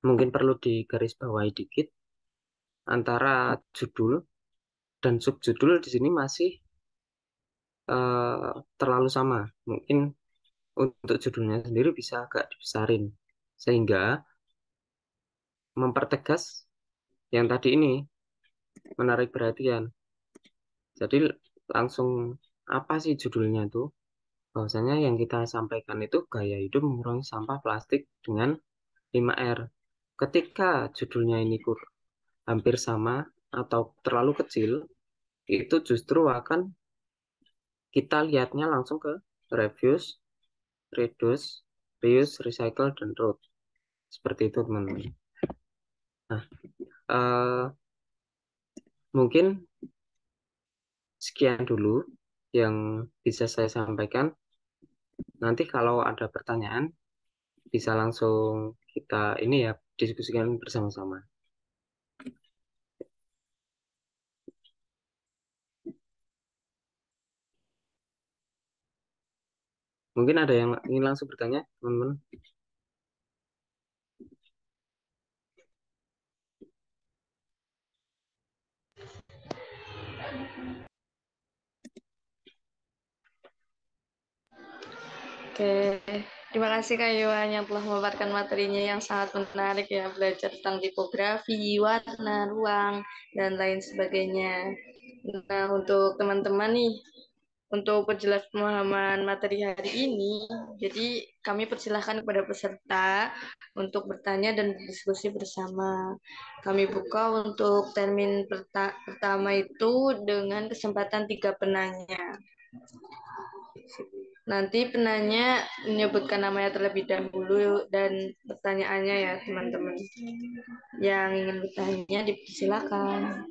mungkin perlu digarisbawahi dikit antara judul dan subjudul di sini masih terlalu sama. Mungkin untuk judulnya sendiri bisa agak dibesarin sehingga mempertegas yang tadi ini menarik perhatian. Jadi langsung apa sih judulnya itu? Bahwasanya yang kita sampaikan itu gaya hidup mengurangi sampah plastik dengan 5R. Ketika judulnya ini hampir sama atau terlalu kecil, itu justru akan kita lihatnya langsung ke reviews, reduce, reuse, recycle, dan road. Seperti itu teman-teman. Nah, mungkin sekian dulu yang bisa saya sampaikan. Nanti kalau ada pertanyaan bisa langsung kita ini ya diskusikan bersama-sama. Mungkin ada yang ingin langsung bertanya, teman-teman? Oke, terima kasih Kak Yohan yang telah memaparkan materinya yang sangat menarik ya, belajar tentang tipografi, warna, ruang, dan lain sebagainya. Nah, untuk teman-teman nih, untuk perjelas pemahaman materi hari ini, jadi kami persilahkan kepada peserta untuk bertanya dan berdiskusi bersama. Kami buka untuk termin pertama itu dengan kesempatan 3 penanya. Nanti penanya menyebutkan namanya terlebih dahulu dan pertanyaannya ya teman-teman. Yang ingin bertanya dipersilakan.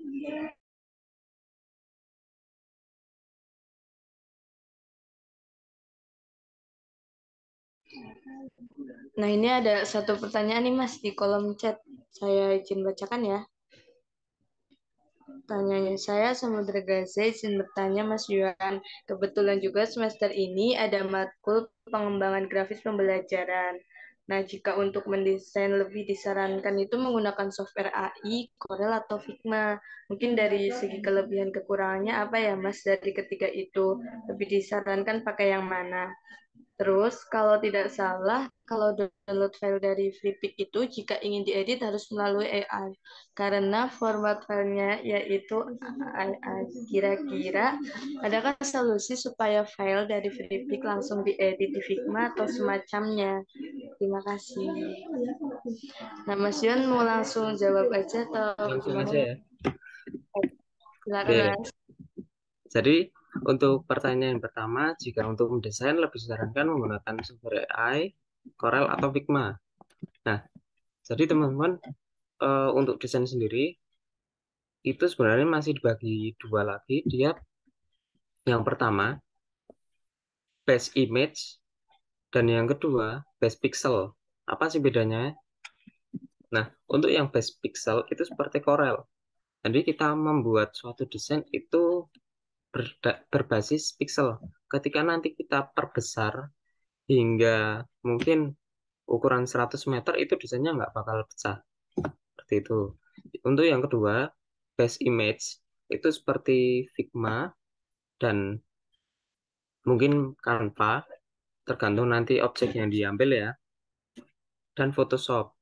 Nah, ini ada satu pertanyaan nih Mas di kolom chat. Saya izin bacakan ya. Tanyanya saya Samudra Gaza izin bertanya Mas Yuan. Kebetulan juga semester ini ada matkul pengembangan grafis pembelajaran. Nah, jika untuk mendesain lebih disarankan itu menggunakan software AI, Corel atau Figma. Mungkin dari segi kelebihan kekurangannya apa ya Mas dari ketiga itu? Lebih disarankan pakai yang mana? Terus, kalau tidak salah, kalau download file dari FreePic itu jika ingin diedit harus melalui AI. Karena format filenya yaitu AI. Kira-kira, adakah solusi supaya file dari FreePic langsung diedit di Figma atau semacamnya? Terima kasih. Nah, Mas Yon mau langsung jawab aja atau Langsung gimana? aja ya. Silakan, Oke, Mas. jadi untuk pertanyaan pertama, jika untuk mendesain lebih disarankan menggunakan software AI, Corel atau Figma. Nah, jadi teman-teman untuk desain sendiri itu sebenarnya masih dibagi dua lagi. Dia yang pertama base image dan yang kedua base pixel. Apa sih bedanya? Nah, untuk yang base pixel itu seperti Corel. Jadi kita membuat suatu desain itu berbasis pixel. Ketika nanti kita perbesar hingga mungkin ukuran 100 meter itu desainnya nggak bakal pecah. Seperti itu. Untuk yang kedua, base image itu seperti Figma dan mungkin Canva, tergantung nanti objek yang diambil ya, dan Photoshop.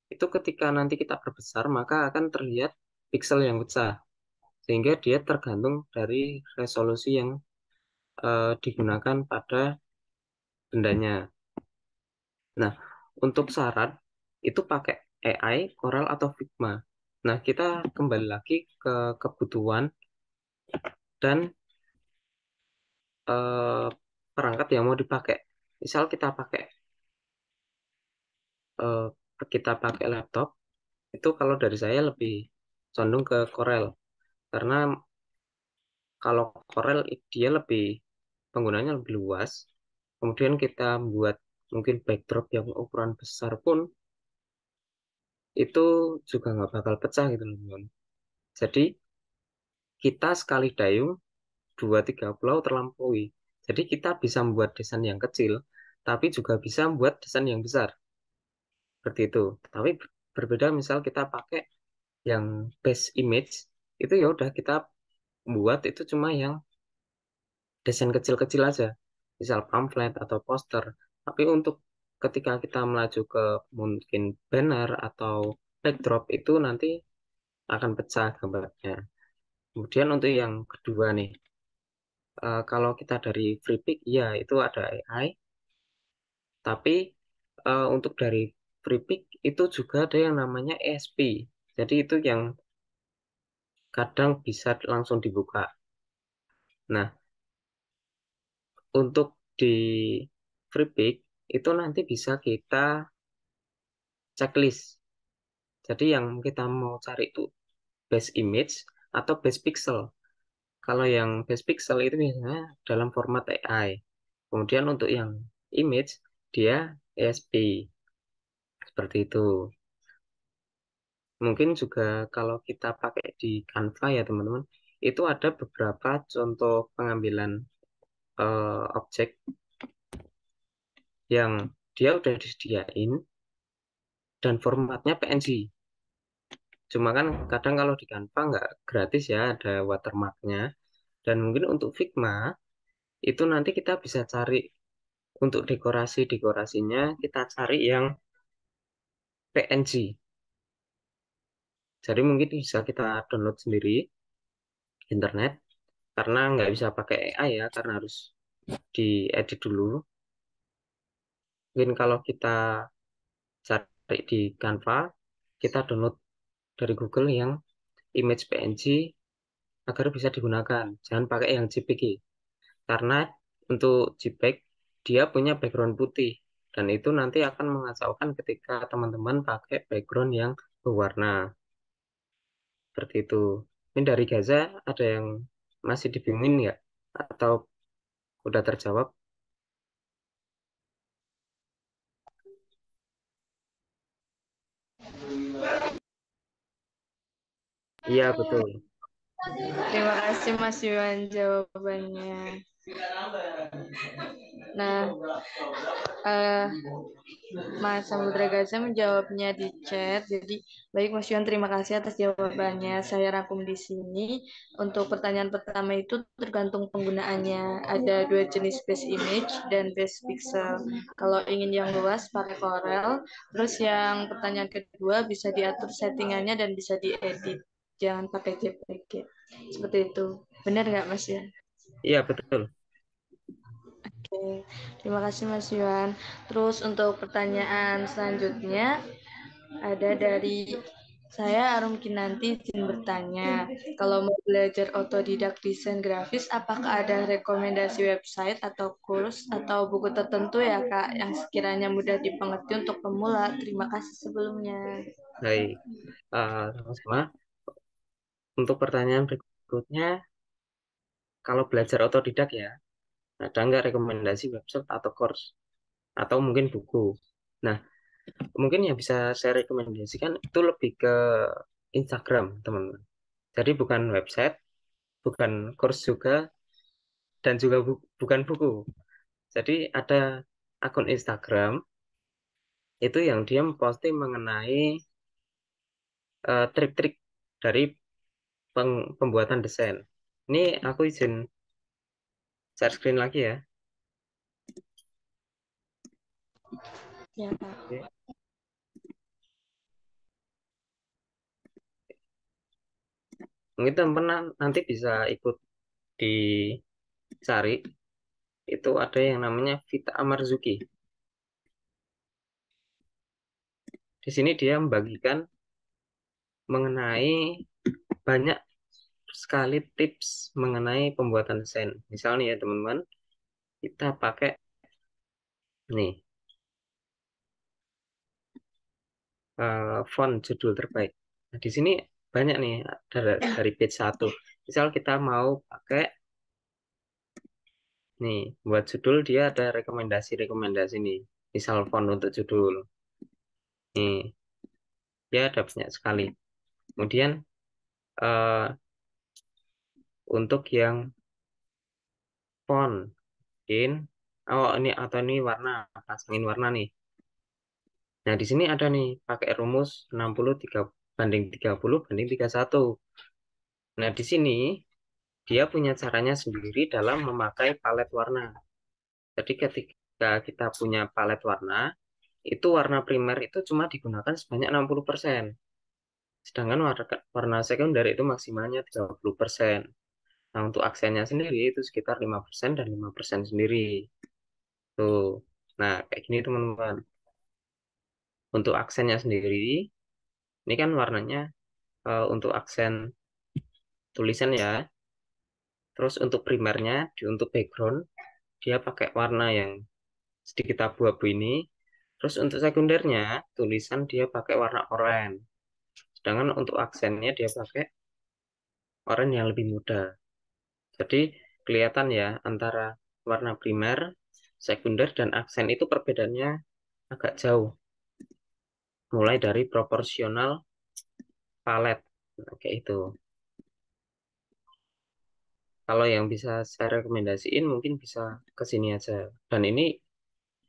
Itu ketika nanti kita perbesar, maka akan terlihat pixel yang pecah. Sehingga dia tergantung dari resolusi yang digunakan pada bendanya. Nah, untuk syarat itu pakai AI, Corel, atau Figma. Nah, kita kembali lagi ke kebutuhan dan eh, perangkat yang mau dipakai. Misal eh, kita pakai laptop, itu kalau dari saya lebih condong ke Corel karena kalau Corel dia lebih penggunanya lebih luas. Kemudian kita buat mungkin backdrop yang ukuran besar pun itu juga nggak bakal pecah gitu loh, teman. Jadi kita sekali dayung dua tiga pulau terlampaui. Jadi kita bisa membuat desain yang kecil, tapi juga bisa membuat desain yang besar. Seperti itu. Tapi berbeda misal kita pakai yang base image, itu ya udah kita buat itu cuma yang desain kecil-kecil aja. Misal pamflet atau poster. Tapi untuk ketika kita melaju ke mungkin banner atau backdrop itu nanti akan pecah gambarnya. Kemudian untuk yang kedua nih, kalau kita dari FreePic, ya itu ada AI. Tapi untuk dari FreePic itu juga ada yang namanya ESP. Jadi itu yang kadang bisa langsung dibuka. Nah, untuk di FreePic itu nanti bisa kita checklist. Jadi yang kita mau cari itu base image atau base pixel. Kalau yang base pixel itu biasanya dalam format AI. Kemudian untuk yang image, dia ASP. Seperti itu. Mungkin juga kalau kita pakai di Canva ya teman-teman, itu ada beberapa contoh pengambilan objek yang dia udah disediain dan formatnya PNG. Cuma kan kadang kalau di Canva nggak gratis ya, ada watermarknya. Dan mungkin untuk Figma, itu nanti kita bisa cari untuk dekorasinya, kita cari yang PNG. Jadi mungkin bisa kita download sendiri di internet, karena nggak bisa pakai AI ya, karena harus diedit dulu. Mungkin kalau kita cari di Canva, kita download dari Google yang image PNG agar bisa digunakan. Jangan pakai yang JPG. Karena untuk JPEG, dia punya background putih. Dan itu nanti akan mengacaukan ketika teman-teman pakai background yang berwarna. Seperti itu. Ini dari Gaza ada yang masih dibingungin nggak? Atau udah terjawab? Iya, betul. Terima kasih Mas Yuan jawabannya. Nah, eh, Mas Samudra Gaza menjawabnya di chat. Jadi, baik Mas Yuan, terima kasih atas jawabannya. Saya rangkum di sini. Untuk pertanyaan pertama itu tergantung penggunaannya. Ada dua jenis base image dan base pixel. Kalau ingin yang luas pakai Corel. Terus yang pertanyaan kedua bisa diatur settingannya dan bisa diedit. Jangan pakai JPG. Seperti itu. Benar nggak Mas ya? Iya, betul. Oke, terima kasih Mas Yuan. Terus untuk pertanyaan selanjutnya ada dari saya Arum Kinanti izin bertanya, kalau mau belajar otodidak desain grafis, apakah ada rekomendasi website atau kurs atau buku tertentu ya Kak yang sekiranya mudah dimengerti untuk pemula? Terima kasih sebelumnya. Baik. Sama-sama. Untuk pertanyaan berikutnya, kalau belajar otodidak ya, ada nggak rekomendasi website atau course? Atau mungkin buku? Nah, mungkin yang bisa saya rekomendasikan itu lebih ke Instagram, teman-teman. Jadi bukan website, bukan course juga, dan juga bukan buku. Jadi ada akun Instagram, itu yang dia memposting mengenai trik-trik dari pembuatan desain. Ini aku izin share screen lagi ya. Ya Kak. Oke. Mungkin teman-teman nanti bisa ikut dicari, itu ada yang namanya Vita Amarzuki. Di sini dia membagikan mengenai banyak sekali tips mengenai pembuatan desain. Misalnya ya teman-teman, kita pakai nih font judul terbaik. Nah, di sini banyak nih dari page 1. Misal kita mau pakai nih buat judul, dia ada rekomendasi-rekomendasi nih. Misal font untuk judul. Nih, dia ada banyak sekali. Kemudian eh, untuk yang font, mungkin oh ini atau ini warna, pasangin warna nih. Nah, di sini ada nih pakai rumus 60-30 banding 30 banding 31. Nah, di sini dia punya caranya sendiri dalam memakai palet warna. Jadi ketika kita punya palet warna, itu warna primer itu cuma digunakan sebanyak 60%. Sedangkan warna sekunder itu maksimalnya 30%. Nah, untuk aksennya sendiri itu sekitar 5% dan 5% sendiri. Tuh. Nah, kayak gini teman-teman. Untuk aksennya sendiri, ini kan warnanya untuk aksen tulisan ya. Terus untuk primernya, untuk background, dia pakai warna yang sedikit abu-abu ini. Terus untuk sekundernya, tulisan dia pakai warna oranye. Sedangkan untuk aksennya dia pakai oranye yang lebih muda. Jadi kelihatan ya antara warna primer, sekunder, dan aksen itu perbedaannya agak jauh. Mulai dari proporsional palet. Kayak itu. Kalau yang bisa saya rekomendasiin mungkin bisa ke sini aja. Dan ini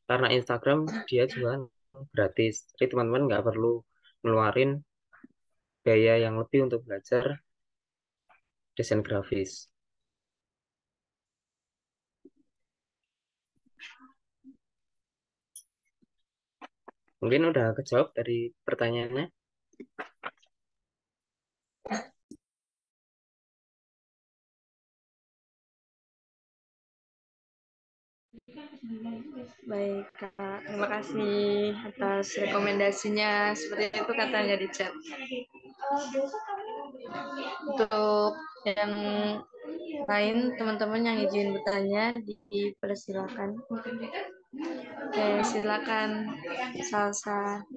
karena Instagram dia juga gratis. Jadi teman-teman nggak perlu ngeluarin biaya yang lebih untuk belajar desain grafis. Mungkin udah kejawab dari pertanyaannya. Baik, Kak. Terima kasih atas rekomendasinya. Seperti itu katanya di chat. Untuk yang lain, teman-teman yang izin bertanya, dipersilakan. Oke, silakan. Salsa.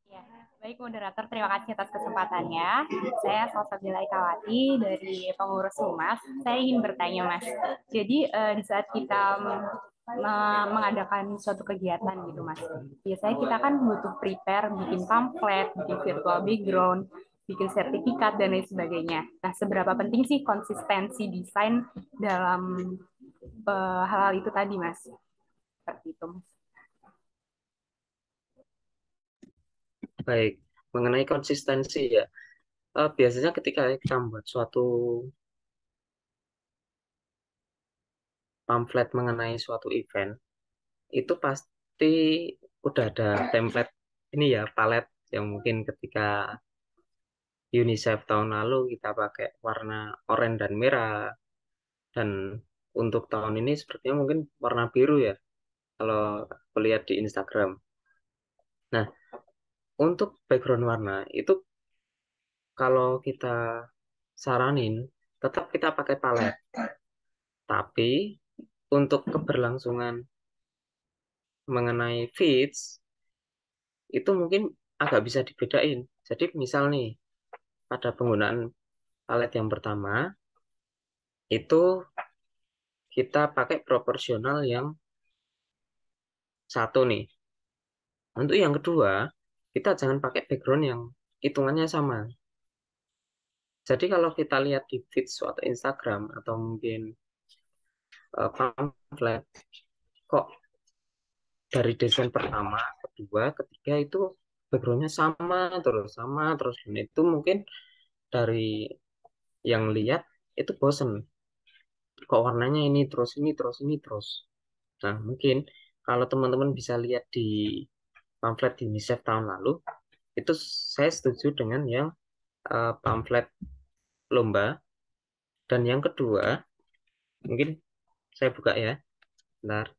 Ya, baik moderator, terima kasih atas kesempatannya. Saya Salsabila Ikawati dari pengurus Humas. Saya ingin bertanya, Mas. Jadi di saat kita mengadakan suatu kegiatan gitu, Mas. Biasanya kita kan butuh prepare, bikin pamflet, bikin virtual background, bikin sertifikat dan lain sebagainya. Nah, seberapa penting sih konsistensi desain dalam hal-hal itu tadi, Mas? Seperti itu, Mas. Baik, mengenai konsistensi ya. Biasanya ketika kita membuat suatu pamflet mengenai suatu event, itu pasti udah ada template ini ya, palet yang mungkin ketika UNICEF tahun lalu kita pakai warna oranye dan merah, dan untuk tahun ini sepertinya mungkin warna biru ya, kalau aku lihat di Instagram. Nah, untuk background warna itu kalau kita saranin, tetap kita pakai palet. Tapi untuk keberlangsungan mengenai feeds, itu mungkin agak bisa dibedain. Jadi misal nih, pada penggunaan palet yang pertama, itu kita pakai proporsional yang satu nih. Untuk yang kedua, kita jangan pakai background yang hitungannya sama. Jadi kalau kita lihat di feed suatu Instagram atau mungkin pamflet, kok dari desain pertama, kedua, ketiga itu backgroundnya sama terus. Dan itu mungkin dari yang lihat itu bosen. Kok warnanya ini terus ini terus ini terus. Nah mungkin kalau teman-teman bisa lihat di pamflet di UNICEF tahun lalu, itu saya setuju dengan yang pamflet lomba. Dan yang kedua, mungkin saya buka ya. Bentar,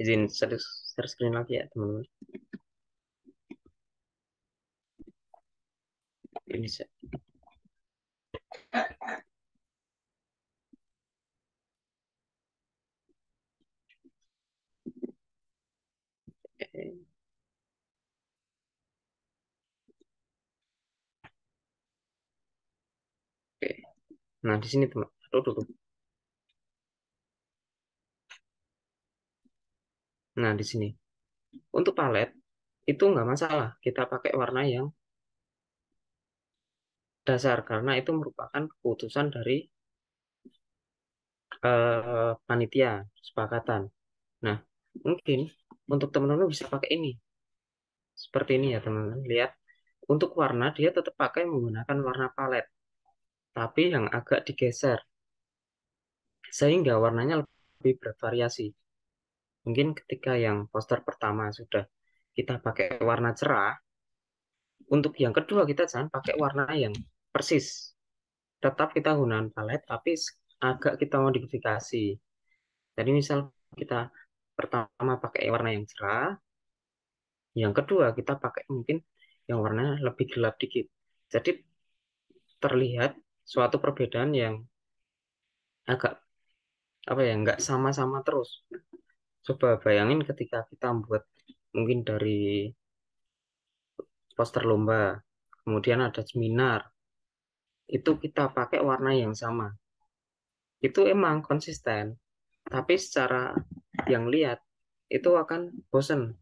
izin share screen lagi ya teman-teman. Ini oke. Nah di sini teman. Aduh, aduh. Nah di sini untuk palet itu nggak masalah kita pakai warna yang dasar karena itu merupakan keputusan dari panitia kesepakatan. Nah mungkin untuk teman-teman bisa pakai ini seperti ini ya teman-teman. Lihat untuk warna dia tetap pakai menggunakan warna palet tapi yang agak digeser sehingga warnanya lebih bervariasi. Mungkin ketika yang poster pertama sudah kita pakai warna cerah, untuk yang kedua kita jangan pakai warna yang persis. Tetap kita gunakan palet, tapi agak kita modifikasi. Jadi misal kita pertama pakai warna yang cerah, yang kedua kita pakai mungkin yang warnanya lebih gelap dikit. Jadi terlihat suatu perbedaan yang agak apa ya, nggak sama-sama terus. Coba bayangin ketika kita buat mungkin dari poster lomba, kemudian ada seminar, itu kita pakai warna yang sama. Itu emang konsisten, tapi secara yang lihat itu akan bosen.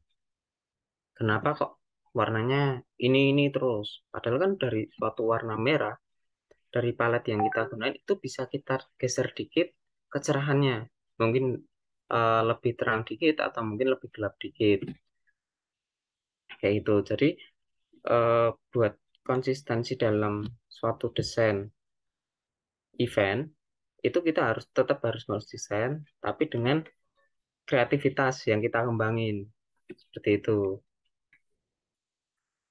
Kenapa kok warnanya ini terus? Padahal kan dari suatu warna merah, dari palet yang kita gunakan itu bisa kita geser dikit kecerahannya. Mungkin lebih terang dikit atau mungkin lebih gelap dikit. Kayak itu. Jadi buat konsistensi dalam suatu desain event itu kita harus desain tapi dengan kreativitas yang kita kembangin seperti itu.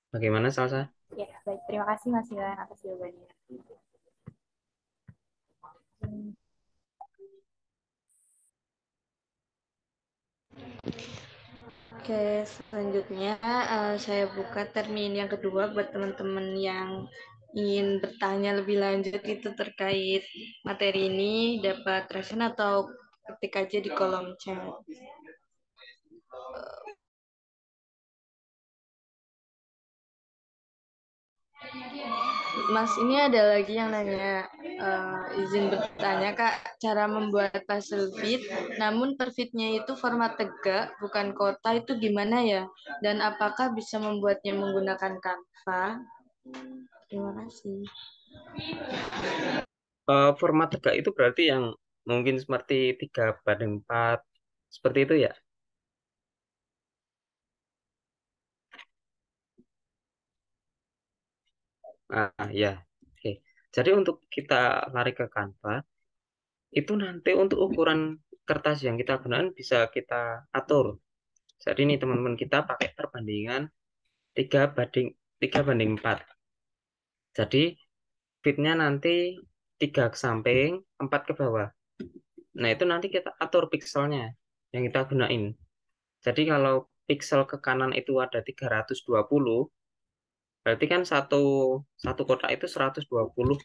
Bagaimana Salsa? Ya, baik. Terima kasih Mas Ilan atas jawabannya. Oke, selanjutnya saya buka termin yang kedua buat teman-teman yang ingin bertanya lebih lanjut itu terkait materi ini, dapat resen atau ketik aja di kolom chat. Mas, ini ada lagi yang nanya, izin bertanya Kak, cara membuat puzzle fit, namun per fitnya itu format tegak, bukan kota, itu gimana ya? Dan apakah bisa membuatnya menggunakan Canva? Terima kasih. Format tegak itu berarti yang mungkin seperti 3:4 seperti itu ya. Ya, oke. Jadi untuk kita lari ke Canva itu nanti untuk ukuran kertas yang kita gunakan bisa kita atur. Jadi ini teman-teman kita pakai perbandingan 3:4. Jadi fitnya nanti 3 ke samping, 4 ke bawah. Nah, itu nanti kita atur pixelnya yang kita gunain. Jadi kalau pixel ke kanan itu ada 320, berarti kan satu satu kotak itu 120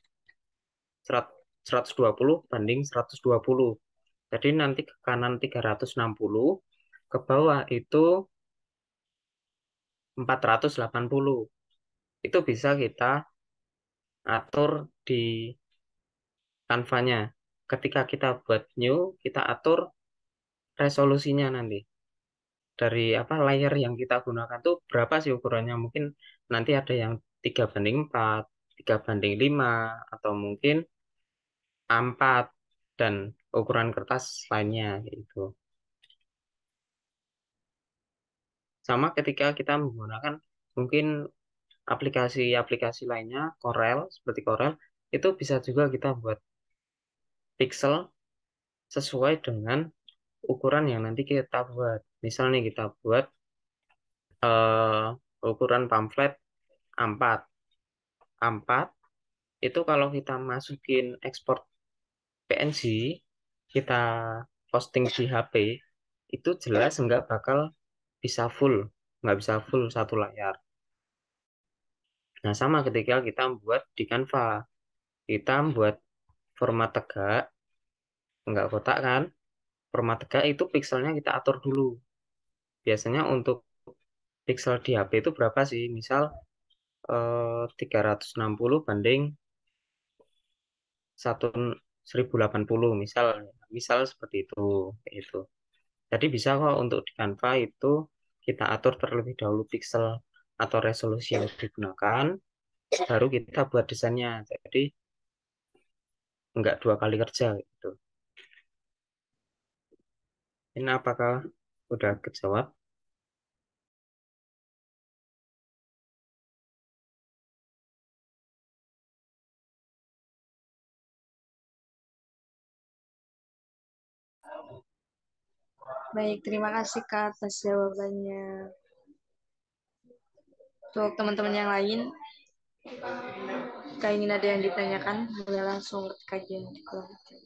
banding 120. Jadi nanti ke kanan 360, ke bawah itu 480. Itu bisa kita atur di Canva-nya. Ketika kita buat new, kita atur resolusinya nanti. Dari apa layer yang kita gunakan tuh berapa sih ukurannya? Mungkin nanti ada yang 3:4, 3:5, atau mungkin A4 dan ukuran kertas lainnya gitu. Sama ketika kita menggunakan mungkin aplikasi-aplikasi lainnya, Corel, seperti Corel, itu bisa juga kita buat pixel sesuai dengan ukuran yang nanti kita buat. Misal nih kita buat ukuran pamflet A4. A4 itu kalau kita masukin ekspor PNG, kita posting di HP, itu jelas bisa full, nggak bisa full satu layar. Nah, sama ketika kita buat di Canva, kita buat format tegak, nggak kotak kan, format tegak itu pixelnya kita atur dulu. Biasanya untuk pixel di HP itu berapa sih? Misal 360 banding 1080 misal, misal seperti itu, kayak itu. Jadi bisa kok untuk di Canva itu kita atur terlebih dahulu pixel atau resolusi yang digunakan, baru kita buat desainnya. Jadi nggak dua kali kerja gitu. Ini apakah udah kejawab? Baik, terima kasih Kak atas jawabannya. Untuk teman-teman yang lain, jika ingin ada yang ditanyakan, boleh langsung kajian di kolom chat.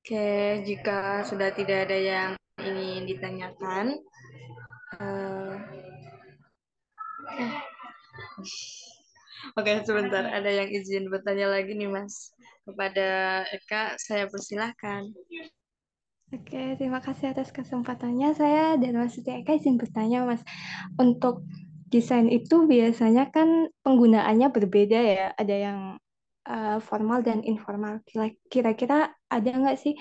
Oke, jika sudah tidak ada yang ingin ditanyakan, eh, oke, sebentar. Ada yang izin bertanya lagi nih, Mas. Kepada Eka, saya persilahkan. Oke, terima kasih atas kesempatannya. Saya dan Mas Eka izin bertanya, Mas. Untuk desain itu biasanya kan penggunaannya berbeda ya. Ada yang formal dan informal. Kira-kira ada nggak sih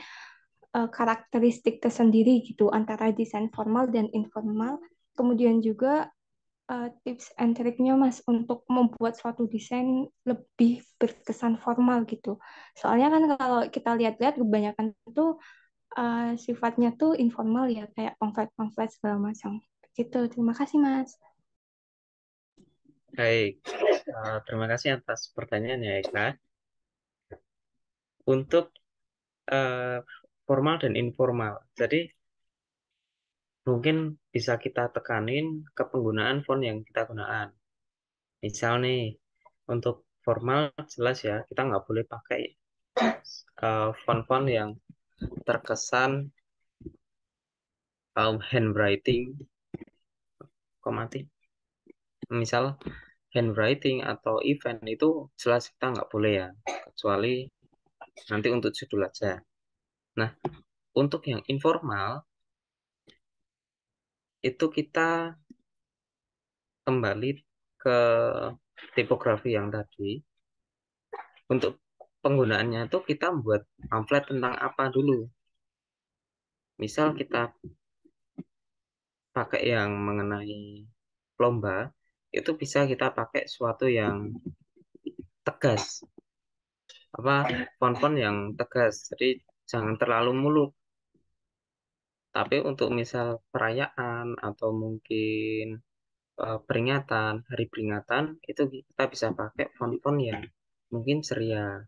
karakteristik tersendiri gitu antara desain formal dan informal? Kemudian juga tips and triknya Mas untuk membuat suatu desain lebih berkesan formal gitu. Soalnya kan kalau kita lihat-lihat kebanyakan itu sifatnya tuh informal ya, kayak pamflet-pamflet segala macam. Gitu. Terima kasih Mas. Baik, terima kasih atas pertanyaannya Eka. Untuk eh, formal dan informal, jadi mungkin bisa kita tekanin ke penggunaan font yang kita gunakan. Misal nih, untuk formal jelas ya, kita nggak boleh pakai font-font yang terkesan handwriting, kok mati? Misal handwriting atau event itu jelas kita nggak boleh ya, kecuali nanti untuk judul aja. Nah, untuk yang informal itu kita kembali ke tipografi yang tadi. Untuk penggunaannya itu kita buat pamflet tentang apa dulu. Misal kita pakai yang mengenai lomba, itu bisa kita pakai suatu yang tegas, apa font-font yang tegas. Jadi jangan terlalu muluk. Tapi untuk misal perayaan atau mungkin peringatan, hari peringatan, itu kita bisa pakai font-font yang mungkin ceria.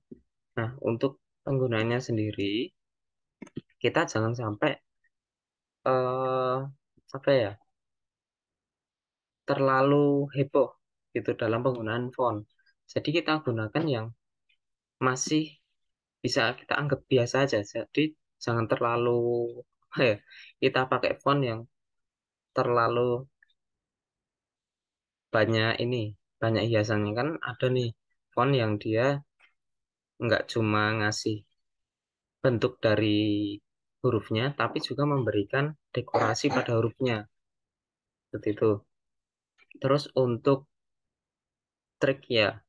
Nah, untuk penggunanya sendiri, kita jangan sampai eh apa ya, terlalu heboh gitu dalam penggunaan font. Jadi kita gunakan yang masih bisa kita anggap biasa aja. Jadi jangan terlalu apa ya, kita pakai font yang terlalu banyak ini, banyak hiasannya kan ada nih font yang dia nggak cuma ngasih bentuk dari hurufnya, tapi juga memberikan dekorasi pada hurufnya. Seperti itu. Terus trik ya,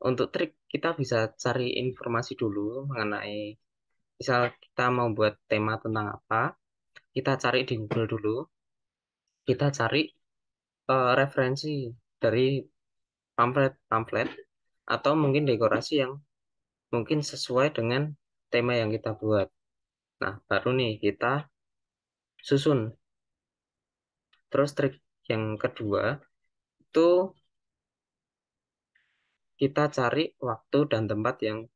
untuk trik kita bisa cari informasi dulu mengenai, misal kita mau buat tema tentang apa, kita cari di Google dulu, kita cari referensi dari pamflet-pamflet atau mungkin dekorasi yang mungkin sesuai dengan tema yang kita buat. Nah, baru nih kita susun. Terus trik yang kedua itu kita cari waktu dan tempat yang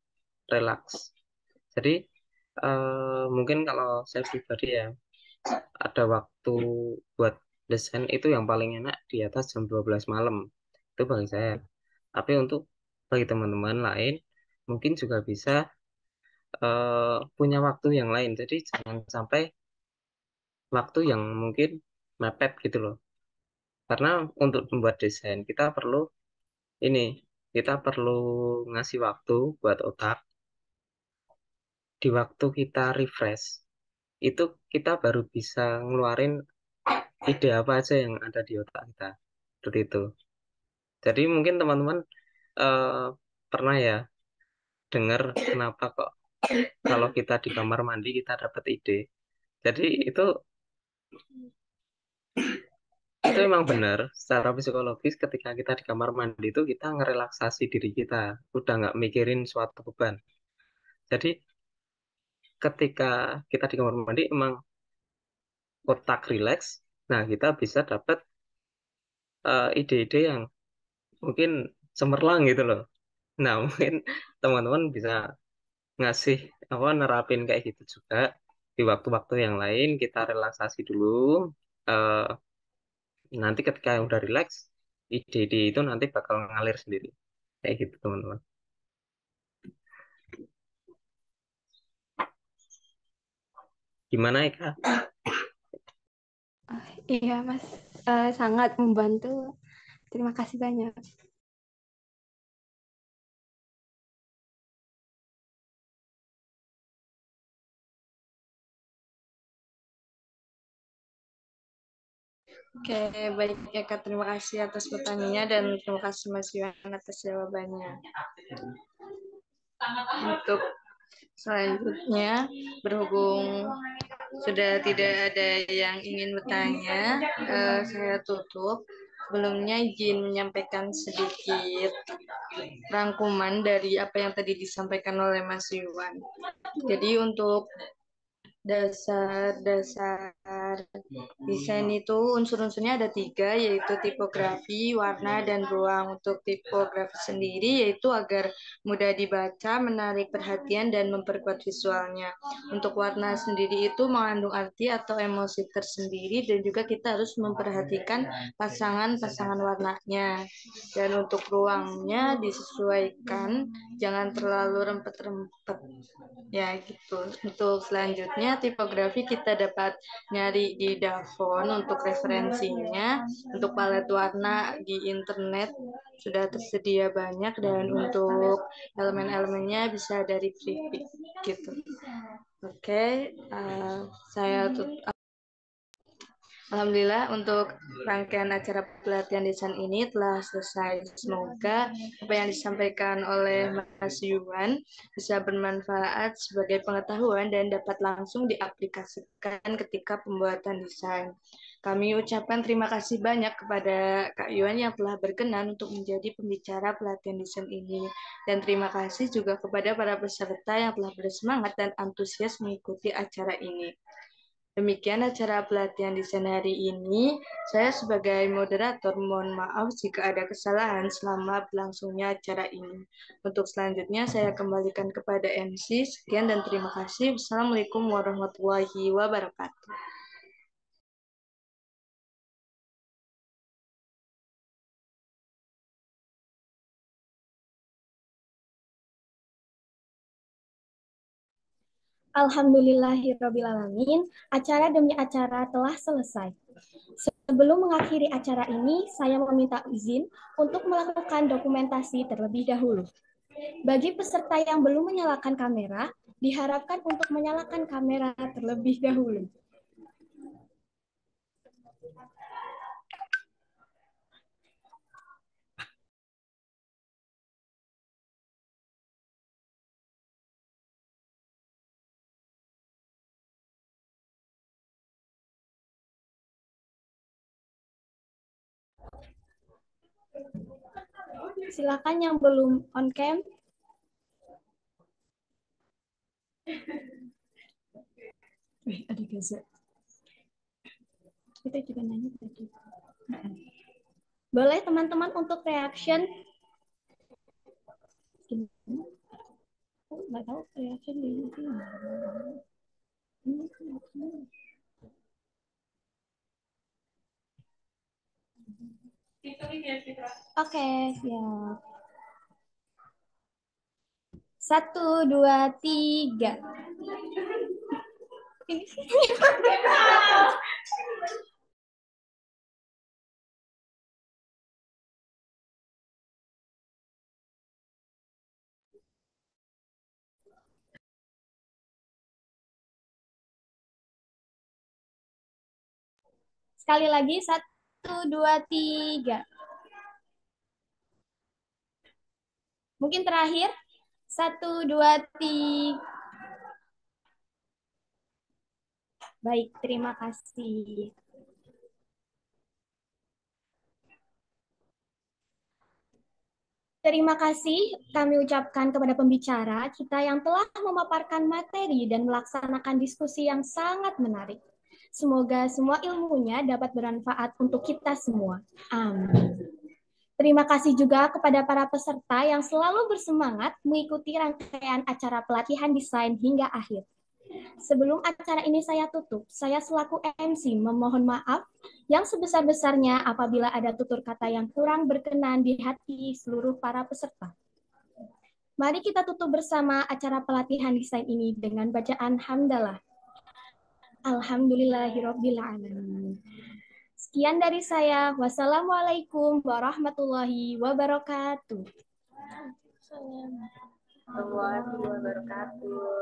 relaks. Jadi mungkin kalau saya pribadi ya, ada waktu buat desain itu yang paling enak di atas jam 12 malam. Itu bagi saya. Tapi untuk bagi teman-teman lain, mungkin juga bisa punya waktu yang lain. Jadi jangan sampai waktu yang mungkin mepet gitu loh. Karena untuk membuat desain kita perlu ini, kita perlu ngasih waktu buat otak. Di waktu kita refresh, itu kita baru bisa ngeluarin ide apa aja yang ada di otak kita. Seperti itu. Jadi mungkin teman-teman eh, pernah ya dengar kenapa kok kalau kita di kamar mandi kita dapat ide. Jadi itu memang benar secara psikologis, ketika kita di kamar mandi itu kita ngerelaksasi diri kita, udah nggak mikirin suatu beban. Jadi ketika kita di kamar mandi emang otak rileks, nah kita bisa dapat ide-ide yang mungkin cemerlang gitu loh. Nah, mungkin teman-teman bisa ngasih apa nerapin kayak gitu juga di waktu-waktu yang lain, kita relaksasi dulu. Eh, Nanti ketika yang udah rileks, ide-ide itu nanti bakal ngalir sendiri. Kayak gitu, teman-teman. Gimana Eka? Iya, Mas. Sangat membantu. Terima kasih banyak. Oke, baik ya Kak. Terima kasih atas pertanyaannya dan terima kasih Mas Yuhan atas jawabannya. Untuk selanjutnya, berhubung sudah tidak ada yang ingin bertanya, saya tutup. Sebelumnya izin menyampaikan sedikit rangkuman dari apa yang tadi disampaikan oleh Mas Yuhan. Jadi untuk dasar-dasar desain itu unsur-unsurnya ada 3, yaitu tipografi, warna, dan ruang. Untuk tipografi sendiri yaitu agar mudah dibaca, menarik perhatian, dan memperkuat visualnya. Untuk warna sendiri itu mengandung arti atau emosi tersendiri, dan juga kita harus memperhatikan pasangan-pasangan warnanya. Dan untuk ruangnya disesuaikan, jangan terlalu rempet-rempet. Ya, gitu. Untuk selanjutnya, tipografi kita dapat nyari di Davon untuk referensinya. Untuk palet warna di internet sudah tersedia banyak, dan untuk elemen-elemennya bisa dari Privik gitu. Oke, saya tutup. Alhamdulillah untuk rangkaian acara pelatihan desain ini telah selesai. Semoga apa yang disampaikan oleh Mas Yuwan bisa bermanfaat sebagai pengetahuan dan dapat langsung diaplikasikan ketika pembuatan desain. Kami ucapkan terima kasih banyak kepada Kak Yuwan yang telah berkenan untuk menjadi pembicara pelatihan desain ini. Dan terima kasih juga kepada para peserta yang telah bersemangat dan antusias mengikuti acara ini. Demikian acara pelatihan desain hari ini. Saya sebagai moderator mohon maaf jika ada kesalahan selama berlangsungnya acara ini. Untuk selanjutnya saya kembalikan kepada MC. Sekian dan terima kasih. Wassalamualaikum warahmatullahi wabarakatuh. Alhamdulillahirrabbilalamin, acara demi acara telah selesai. Sebelum mengakhiri acara ini, saya meminta izin untuk melakukan dokumentasi terlebih dahulu. Bagi peserta yang belum menyalakan kamera, diharapkan untuk menyalakan kamera terlebih dahulu. Silakan yang belum on cam. Ada Gaza. Kita juga nanya tadi. Boleh teman-teman untuk reaction? Nggak tahu reaction di sini. Oke, siap. 1, 2, 3. Sekali lagi, 1, 2, 3. Mungkin terakhir, 1, 2, 3. Baik, terima kasih. Terima kasih kami ucapkan kepada pembicara kita yang telah memaparkan materi dan melaksanakan diskusi yang sangat menarik. Semoga semua ilmunya dapat bermanfaat untuk kita semua. Amin. Terima kasih juga kepada para peserta yang selalu bersemangat mengikuti rangkaian acara pelatihan desain hingga akhir. Sebelum acara ini saya tutup, saya selaku MC memohon maaf yang sebesar-besarnya apabila ada tutur kata yang kurang berkenan di hati seluruh para peserta. Mari kita tutup bersama acara pelatihan desain ini dengan bacaan hamdalah. Alhamdulillahirabbil alamin. Sekian dari saya. Wassalamualaikum warahmatullahi wabarakatuh. Warahmatullahi wabarakatuh.